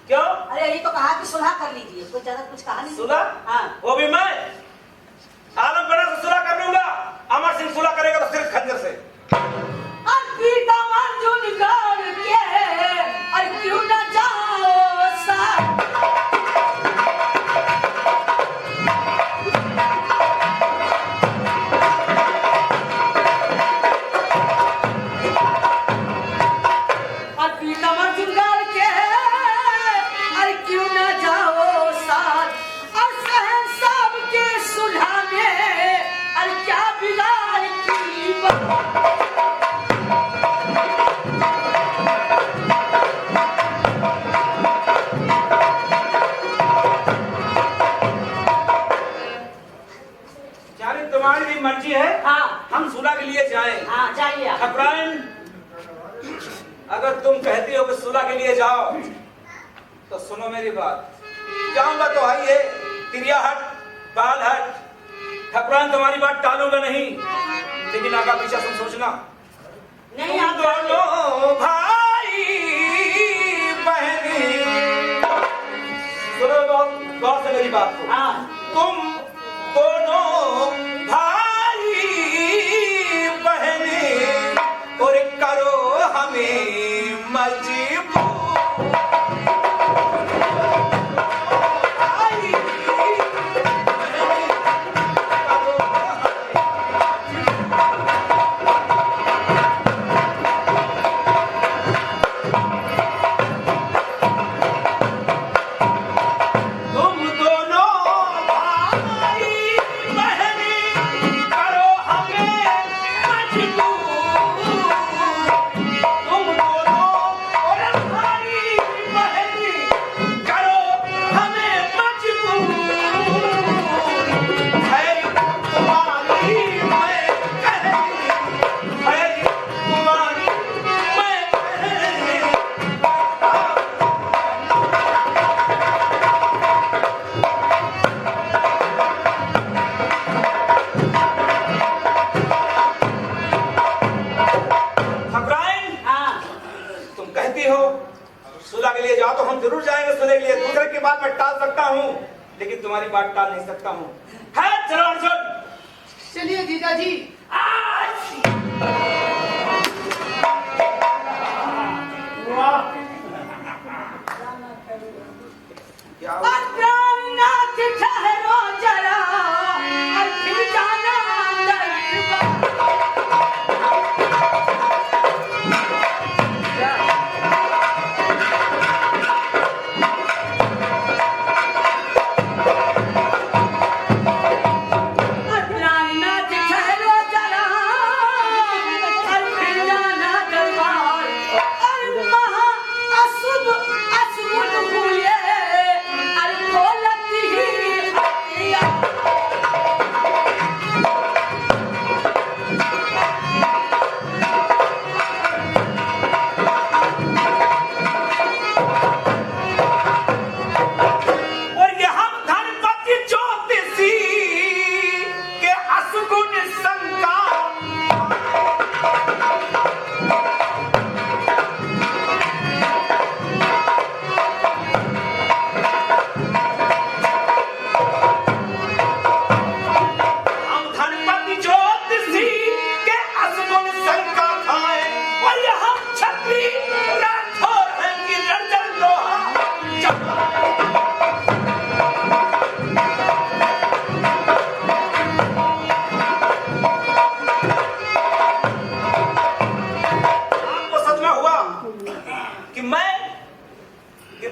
क्यों? अरे ये तो कहा कि सुलह कर लीजिए, कुछ ज्यादा कुछ कहा नहीं। सुलह? हाँ। वो भी मैं आलमगढ़ से सुलह कर लूंगा। अमर सिंह सुलह करेगा तो सिर्फ खंजर से। प्रीतम अर्जुन गढ़ के और क्यों न जाओ साथ। और प्रीतम अर्जुन गढ़ के और क्यों न जाओ साथ। और सहन साहब के सुलह में और क्या बिगाड़ की बात। यानी तुम्हारी भी मर्जी है? हाँ। हम सुलह के लिए जाएं। हाँ जाइए आप। अब्राहिम, अगर तुम कहती हो कि सुलह के लिए जाओ तो सुनो मेरी बात। जाऊंगा तो आई है तिरियाहट, बालहट। ठकुरान तुम्हारी बात टालूंगा नहीं, लेकिन आगा पीछा तुम सोचना। नहीं तुम आप दोनों भाई बहनी, सुनो बहुत गौर से मेरी बात को। हाँ। तुम दोनों भाई बहनी और करो हमें मजबूर। भाई बहनी, करो तुम दोनों भाई बहनी करो हमें मजबूर। तुम दोनों और भाई बहनी करो हमें मजबूर। है तुम्हारी मैं कहनी, है तुम्हारी मैं कहनी। घबराएं? हाँ। तुम कहती हो सुलह के लिए जाओ तो हम जरूर जाएंगे सुलह के लिए। दूसरे की बात मैं टाल सकता हूँ, लेकिन तुम्हारी बात टाल नहीं सकता हूँ। है चलो अर्जुन। चलिए जीजा जी। क्या हुआ? और प्राणनाथ ठहरो जरा और फिर जाना दरबार। और प्राणनाथ ठहरो जरा और फिर जाना दरबार। और महा अशुभ अशुभ हुए और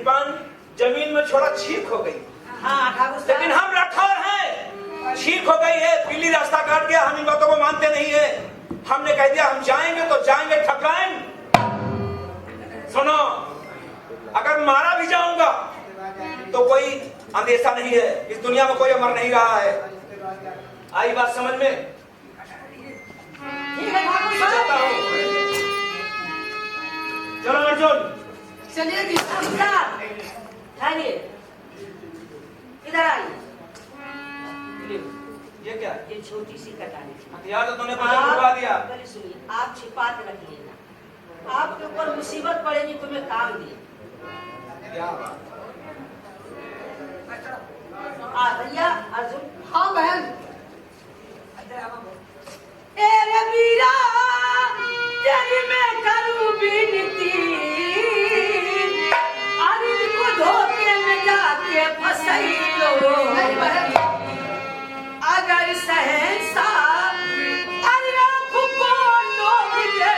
कृपान जमीन में छोड़ा छीक हो गई। हाँ ठाकुर साहब। लेकिन हम राठौर हैं, छीक हो गई है, पीली रास्ता काट गया, हम इन बातों को मानते नहीं है। हमने कह दिया हम जाएंगे तो जाएंगे ठकराएं। सुनो, अगर मारा भी जाऊंगा तो कोई अंदेशा नहीं है, इस दुनिया में कोई अमर नहीं रहा है। आई बात समझ में? ठीक है ठाकुर साहब। चलता हूँ। चलो अर्जुन। चलिए जी। नमस्कार। आइए, इधर आइए। ये क्या? ये छोटी सी कटारी। हथियार तो तूने पकड़ छुपा दिया। पहले सुनिए, आप छिपा के रख लेना। आपके ऊपर मुसीबत पड़ेगी तुम्हें काम दिए। क्या बात? भैया अर्जुन। हाँ बहन। ए रे वीरा, तेरी मैं करूं विनती, अनिल को धोखे में जाके फसैलो। अगर सहसा अरे आँखों को लोग दे,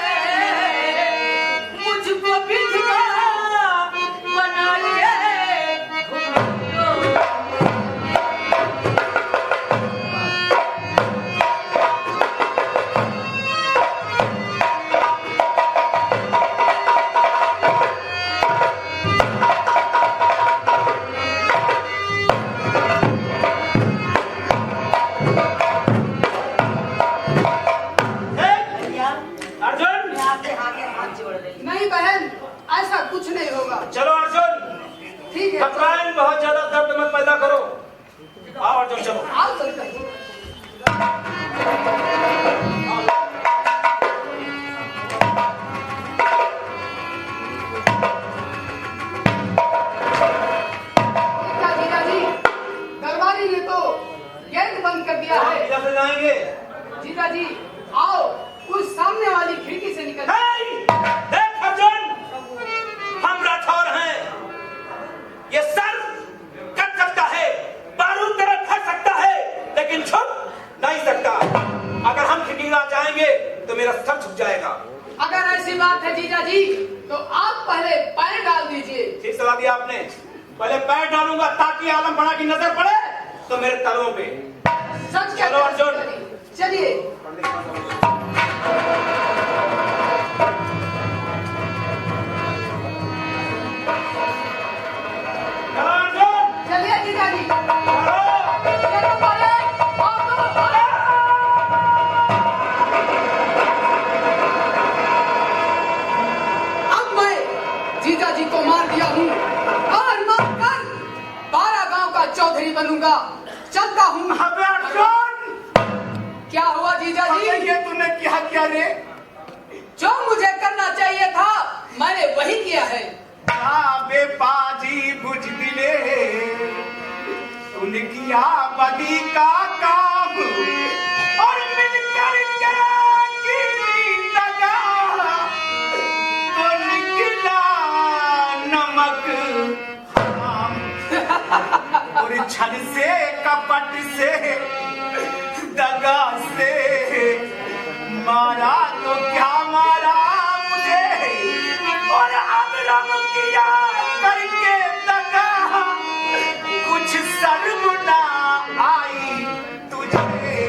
मुझको विधवा बना के नहीं बहन, ऐसा कुछ नहीं होगा। चलो अर्जुन। ठीक है। ठकराएं, बहुत ज्यादा दर्द मत पैदा करो। आओ अर्जुन चलो। आओ चलते हैं। जीजाजी, दरबारी ने तो गेट बंद कर दिया है। किधर से जाएंगे? जीजाजी आओ, उस सामने वाली खिड़की से निकल। देख अर्जुन, हम राठौर हैं। ये सर कट सकता है, बारूद तरह फट सकता है, लेकिन छुप नहीं सकता। अगर हम खिड़की में जाएंगे तो मेरा सर झुक जाएगा। अगर ऐसी बात है जीजाजी, तो आप पहले पैर डाल दीजिए। ठीक सलाह दिया आपने। पहले पैर डालूंगा ताकि आलम बड़ा की नजर पड़े तो मेरे तलों पे। सच कहते चलो हैं अर्जुन। जीजाजी। चलिए। चलिए जीजाजी। चलो पहले, आओ तो, अरे! अब मैं जीजाजी को मार दिया हूँ और मारकर 12 गांव का चौधरी बनूंगा। चलता हूँ। अबे अर्जुन, क्या हुआ जीजाजी? ये तूने क्या किया रे? जो मुझे करना चाहिए था मैंने वही किया है। बे बाजी बुझ दिले, तूने किया बदी का काम और मिलकर की दगा तो निकला नमक हराम। और छल से कपट से दगा से मारा तो क्या मारा मुझे, और अब रम किया करके दगा, कुछ शर्म ना आई तुझे।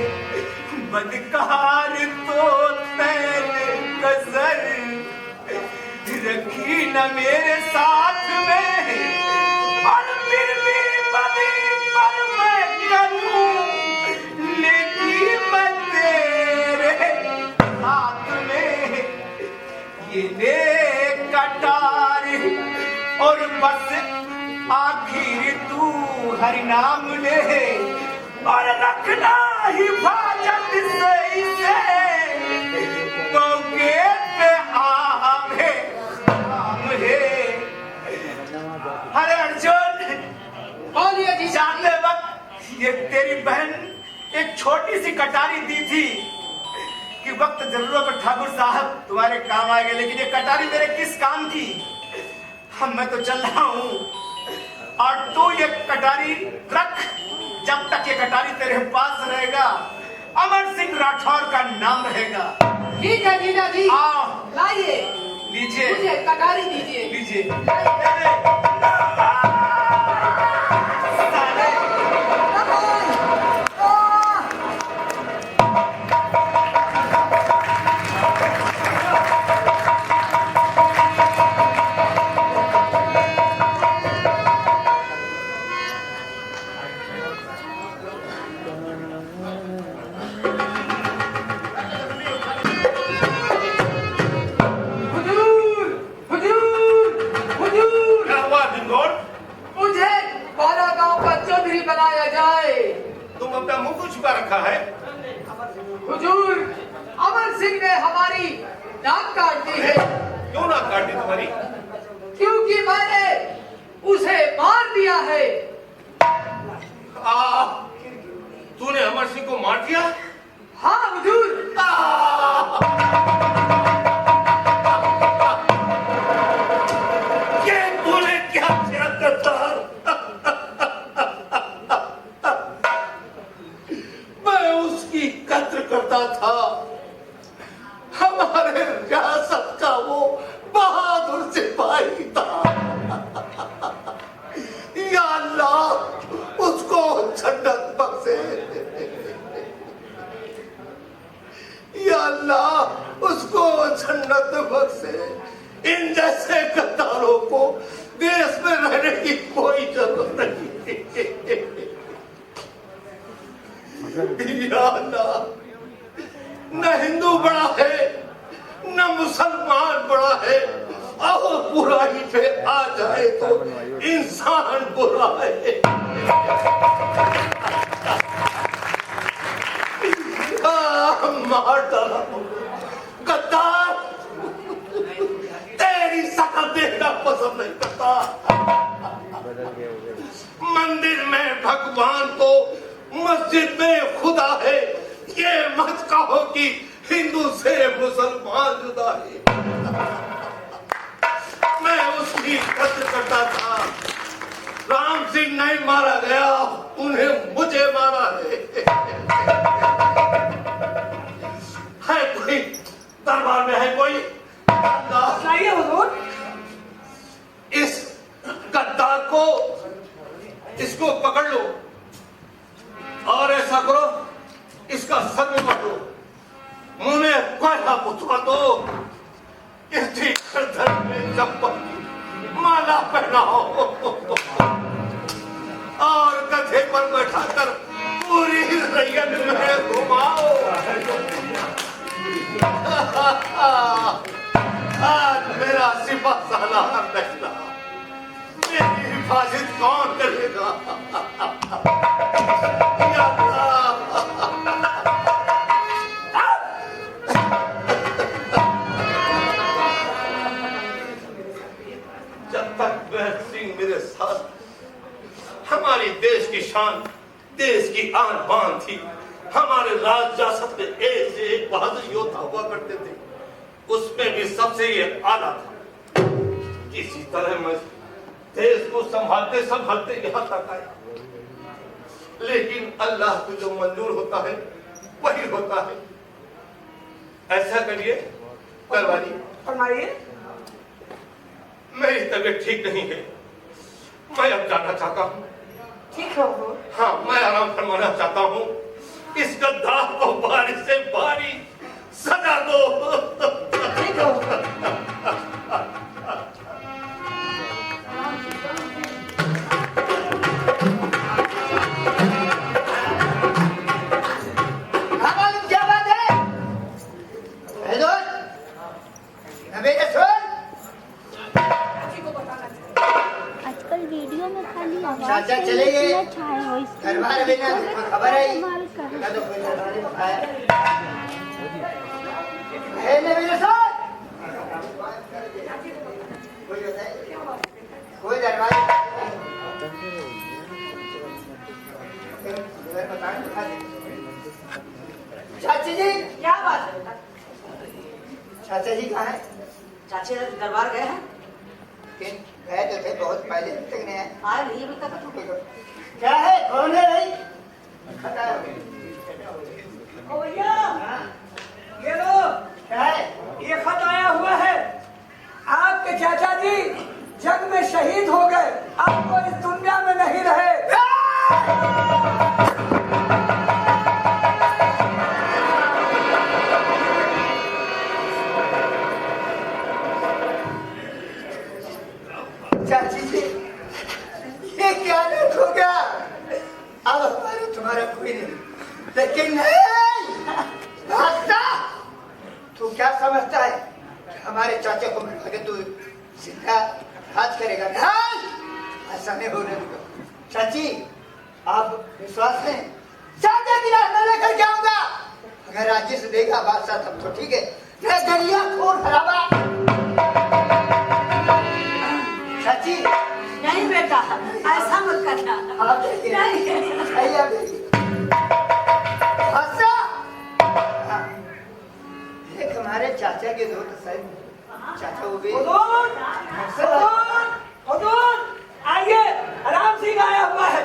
बदकार तो तेरे कसर रखी न मेरे साथ में, और फिर भी बदी पर मैं करूं नेकी मैं तेरे हाथ में। ये ले कटार और बस आखिर तू हरि नाम ले, और रखना हिफाजत से इसे, मौके पे आवे काम है। अरे अर्जुन, बोलिए जी। जाते वक्त ये तेरी बहन एक छोटी सी कटारी दी थी कि वक्त जरूरत पर ठाकुर साहब तुम्हारे काम आएंगे, लेकिन ये कटारी मेरे किस काम की? हम मैं तो चल रहा हूँ और तू ये कटारी रख। जब तक ये कटारी तेरे पास रहेगा अमर सिंह राठौर का नाम रहेगा। ठीक है जीजाजी। आओ लाइए, लीजिए, मुझे कटारी दीजिए। लीजिए। बनाया जाए। तुम अपना मुंह को छुपा रखा है। हुजूर, अमर सिंह ने हमारी नाक काट दी है। क्यों नाक काट दी तुम्हारी? क्योंकि मैंने उसे मार दिया है। तूने अमर सिंह को मार दिया? हाँ हुजूर। ये तूने क्या किया करतार? मैं उसकी कद्र करता था। हमारे रियासत का वो बहादुर सिपाही था। या अल्लाह उसको जन्नत बख्शे। या अल्लाह उसको जन्नत बख्शे। इन जैसे गद्दारों को देश में रहने की कोई जरूरत नहीं। या अल्लाह, न हिंदू बड़ा है न मुसलमान बड़ा है। और बुराई पे आ जाए तो इंसान बुरा है। मार डाला गद्दार, तेरी शकल देखना पसंद नहीं करता। मंदिर में भगवान तो मस्जिद में खुदा है। ये मत कहो कि हिंदू से मुसलमान जुदा है। मैं उसकी कद्र करता था। राम सिंह नहीं मारा गया, उन्हें मुझे मारा है कोई दरबार में? है कोई? इस गद्दार को, इसको पकड़ लो और ऐसा करो, इसका सर में मार दो, मुंह में कोयला पुतवा दो, इसकी गर्दन में चप्पल की माला पहनाओ और गधे पर बैठाकर पूरी रैयत में घुमाओ। आज मेरा सिपा सालार निकला, मेरी हिफाजत कौन करेगा? या अल्लाह, जब तक वह सिंह मेरे साथ, हमारी देश की शान, देश की आन बान थी। हमारे राज जासत में एक से एक बहादुर योद्धा हुआ करते थे, उसमें भी सबसे ये आला था। इसी तरह मैं देश को संभालते संभालते यहाँ तक आया, लेकिन अल्लाह को जो मंजूर होता है वही होता है। ऐसा करिए करवाइए। फरमाइए। मेरी तबीयत ठीक नहीं है, मैं अब जाना चाहता हूँ। ठीक है हुजूर। हाँ, मैं आराम फरमाना चाहता हूँ। इस गद्दार को बारी से बारी सजा दो। ठीक है हुजूर। क्या बात है? आजकल वीडियो में खाली आवाज चाचा चले गए। वॉइस दरबार में ना खबर आई ना तो कोई दरबार में आया है ना मेरे साथ। कोई बताए? कोई दरबार चाची जी क्या बात है? चाचा जी कहाँ है? चाची दरबार गए हैं? गए तो थे बहुत पहले, तक नहीं आए। आए नहीं अभी तक। क्या है? कौन है भाई? खता है। ओ भैया, ये लो। क्या है? ये खत आया हुआ है। आपके चाचा जी जंग में शहीद हो गए, आपको इस दुनिया में नहीं रहे। चाची जी, ये क्या दुख हो गया? अब हमारा तुम्हारा कोई नहीं, लेकिन नहीं भागता। तू क्या समझता है हमारे चाचा को मिला के तू जिंदा राज करेगा? नहीं, ऐसा नहीं होने दूंगा। चाची आप विश्वास लें, चाचा की रात में लेकर के आऊंगा। अगर राज्य से देगा बादशाह तब तो ठीक है, मैं दरिया खोर खराबा। चाची नहीं बेटा, ऐसा मत करना। आप देखिए, नहीं आप देखिए। एक हमारे चाचा के दोस्त साहब, चाचा वो भी आइए, राम सिंह आया हुआ है।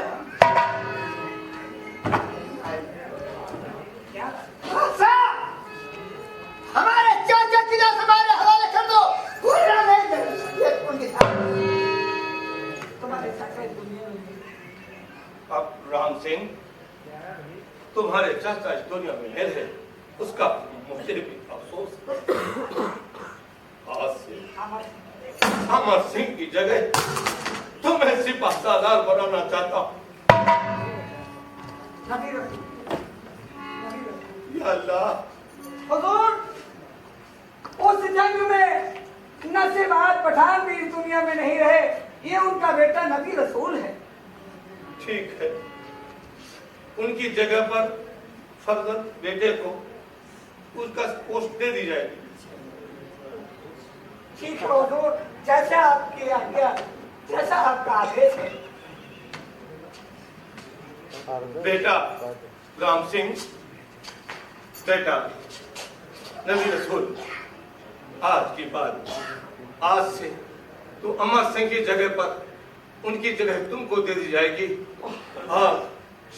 हमारे चाचा की लाश हमारे हवाले कर दो। पूरा नहीं ये उनके साथ तुम्हारे चाचा दुनिया में। अब राम सिंह, तुम्हारे चाचा इस दुनिया में नहीं रहे, उसका मुझे भी अफसोस। आज से अमर सिंह की जगह तुम्हें सिपा सालार बनाना चाहता हूँ। या अल्लाह, हुजूर, उस जंग में नसीबात पठान भी इस दुनिया में नहीं रहे। ये उनका बेटा नबी रसूल है। ठीक है, उनकी जगह पर फर्जंद बेटे को उसका पोस्ट दे दी जाएगी। ठीक है हुजूर, जैसा आपकी आज्ञा, जैसा आपका आदेश है। बेटा राम सिंह, बेटा नबी रसूल, आज की बात, आज से तो अमर सिंह की जगह पर उनकी जगह तुमको दे दी जाएगी। आज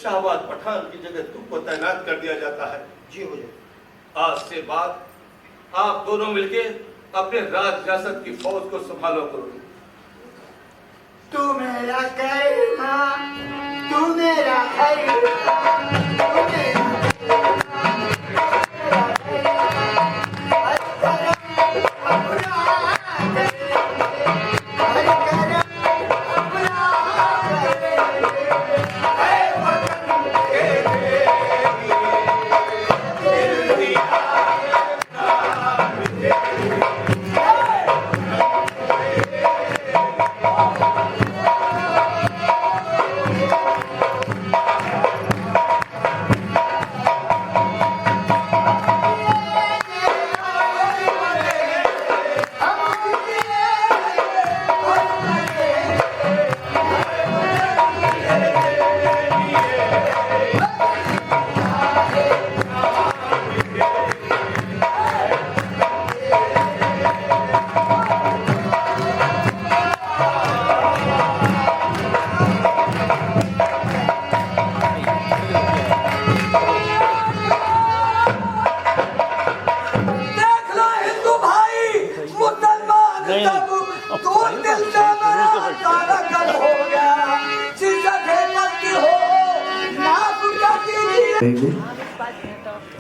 शाहबाज पठान की जगह तुमको तैनात कर दिया जाता है। जी हुजूर। आज से बाद आप दोनों मिलके अपने राज रियासत की फौज को संभालो करो। तू मेरा करना, तू मेरा खैर, तू मेरा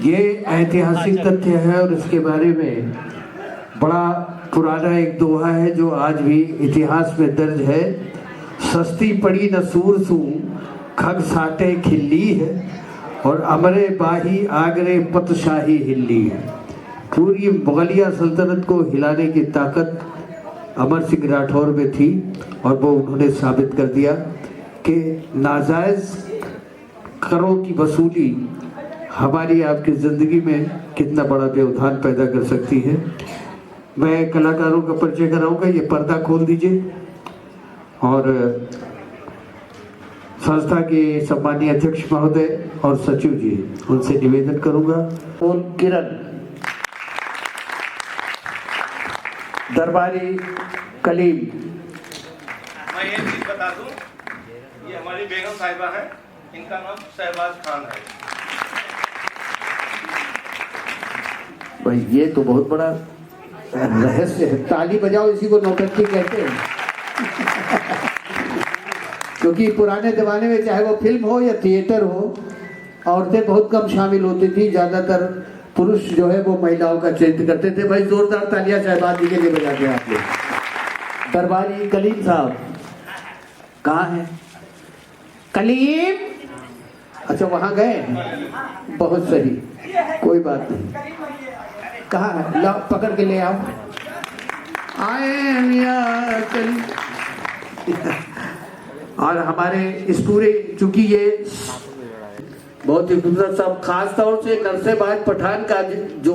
ये ऐतिहासिक तथ्य है और इसके बारे में बड़ा पुराना एक दोहा है जो आज भी इतिहास में दर्ज है। सस्ती पड़ी न सूर सू खग साटे खिल्ली है और अमरे बाही आगरे पतशाही हिल्ली है। पूरी मुगलिया सल्तनत को हिलाने की ताकत अमर सिंह राठौर में थी और वो उन्होंने साबित कर दिया कि नाजायज करों की वसूली हमारी आपकी ज़िंदगी में कितना बड़ा व्यवधान पैदा कर सकती है। मैं कलाकारों का परिचय कराऊंगा। ये पर्दा खोल दीजिए और संस्था के सम्मानीय अध्यक्ष महोदय और सचिव जी, उनसे निवेदन करूंगा। और किरण दरबारी कलीम। मैं ये चीज बता दूं, ये हमारी बेगम साहिबा हैं, इनका नाम शहबाज खान है। भाई ये तो बहुत बड़ा रहस्य है। ताली बजाओ, इसी को नौटंकी कहते हैं। क्योंकि पुराने जमाने में चाहे वो फिल्म हो या थिएटर हो, औरतें बहुत कम शामिल होती थी। ज्यादातर पुरुष जो है वो महिलाओं का चरित्र करते थे। भाई जोरदार तालियां शहबाज जी के लिए बजाते हैं आप लोग। दरबारी कलीम साहब कहाँ हैं? कलीम, अच्छा वहां गए, बहुत सही, कोई बात नहीं। कहाँ है? ला पकड़ के ले आओ। आए और हमारे इस पूरे, चूंकि ये बहुत ही खूबसूरत सब, खास तौर से नरसिम्हा पठान का जो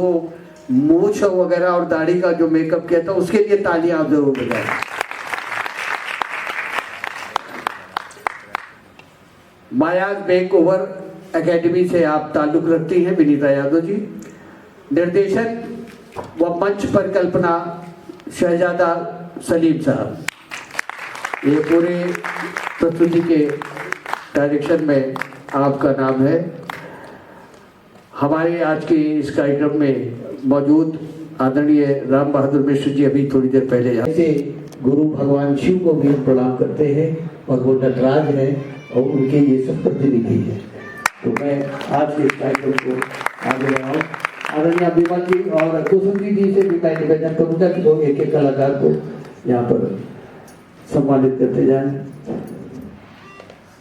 मूछ वगैरह और दाढ़ी का जो मेकअप किया था, उसके लिए तालियां आप जरूर बजाएं। मायाज मेक ओवर एकेडमी से आप ताल्लुक रखती हैं विनीता यादव जी। निर्देशन व मंच परिकल्पना शहजादा सलीम साहब। ये पूरे प्रस्तुति के डायरेक्शन में आपका नाम है। हमारे आज के इस कार्यक्रम में मौजूद आदरणीय राम बहादुर मिश्र जी अभी थोड़ी देर पहले ऐसे गुरु भगवान शिव को भी हम प्रणाम करते हैं और वो नटराज है और उनके ये सब प्रतिनिधि है। तो मैं आज के इस कार्यक्रम को आगे बढ़ाऊं। आदरणीय विमल जी और कुसुम जी से भी मैं निवेदन करूंगा कि वो एक एक कलाकार को यहाँ पर सम्मानित करते जाएं।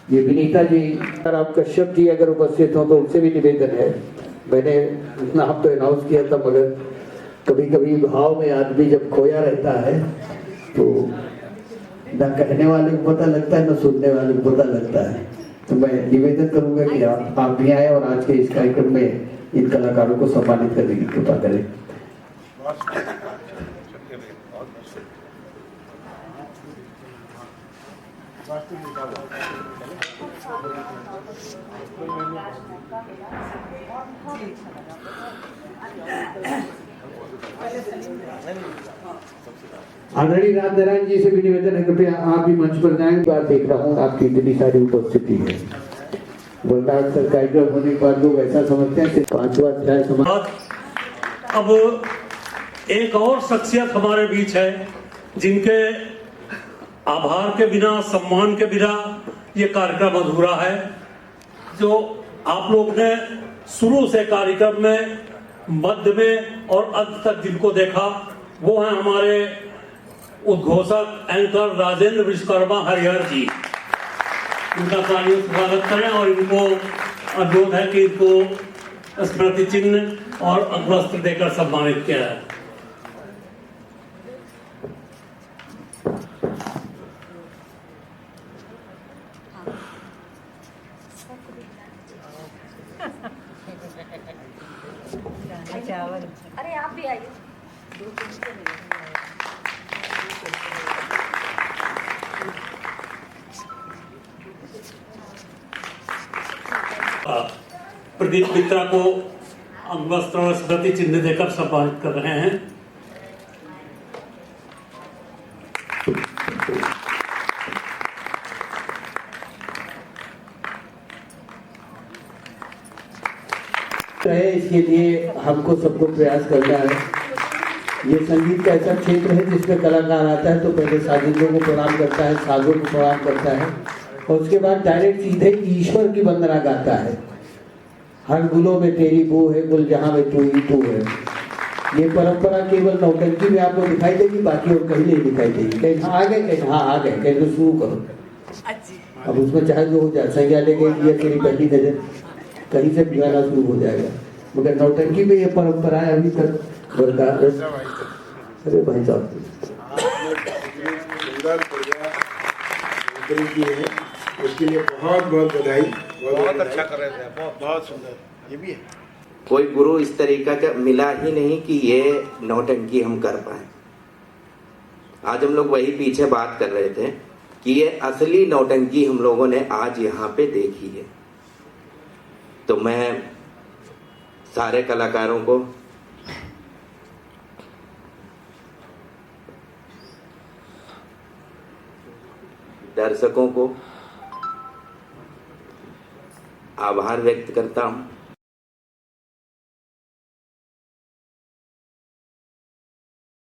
ये विनीता जी और आप कश्यप जी अगर उपस्थित हो तो उनसे भी निवेदन है। मैंने नाम तो अनाउंस किया था, मगर कभी कभी भाव में आदमी जब खोया रहता है तो न कहने वाले को पता लगता है न सुनने वाले को पता लगता है। तो मैं निवेदन करूंगा कि आप भी आए और आज के इस कार्यक्रम में इन कलाकारों को सम्मानित करने की कृपा करें। आदरणीय राम नारायण जी से भी निवेदन है, कृपया आप भी मंच पर जाएं। बार देख रहा हूँ आपकी इतनी सारी उपस्थिति है, वरना अक्सर कार्यक्रम होने के बाद लोग ऐसा समझते हैं कि 5वां अध्याय अब एक और शख्सियत हमारे बीच है जिनके आभार के बिना, सम्मान के बिना ये कार्यक्रम अधूरा है। जो आप लोग ने शुरू से कार्यक्रम में, मध्य में और अंत तक जिनको देखा, वो है हमारे उद्घोषक एंकर राजेंद्र विश्वकर्मा हरिहर जी। उनका तालियों से स्वागत करें और इनको अनुरोध है कि इनको स्मृति चिन्ह और अंगवस्त्र देकर सम्मानित किया जाए। अरे आप भी आइए। प्रदीप मित्रा को अंगवस्त्र और स्मृति चिन्ह देकर सम्मानित कर रहे हैं। इसके लिए हमको सबको प्रयास करना है। ये संगीत का ऐसा क्षेत्र है जिसमें कलाकार आता है तो पहले साजिंदों को प्रणाम करता है, साजों को प्रणाम करता है और उसके बाद डायरेक्ट सीधे ईश्वर की वंदना गाता है। हर गुलों में तेरी बू है, गुल जहां में तू ही तू है। ये परंपरा केवल नौटंकी में आपको दिखाई देगी, बाकी और कहीं नहीं दिखाई देगी। कहीं हाँ आ गए, कहीं हाँ आ गए, कहीं तो शुरू करो। अब उसमें चाहे जो हो जाए, संज्ञा ले गई ये तेरी पहली नजर, कहीं से गाना शुरू हो जाएगा। मगर नौटंकी में ये परंपरा है अभी तक बरकरार। अरे भाई साहब उसके लिए बहुत बहुत बधाई। बहुत अच्छा कर रहे थे, बहुत सुंदर। ये भी है, कोई गुरु इस तरीका का मिला ही नहीं कि ये नौटंकी हम कर पाए। आज हम लोग वही पीछे बात कर रहे थे कि ये असली नौटंकी हम लोगों ने आज यहाँ पे देखी है। तो मैं सारे कलाकारों को दर्शकों को आभार व्यक्त करता हूं।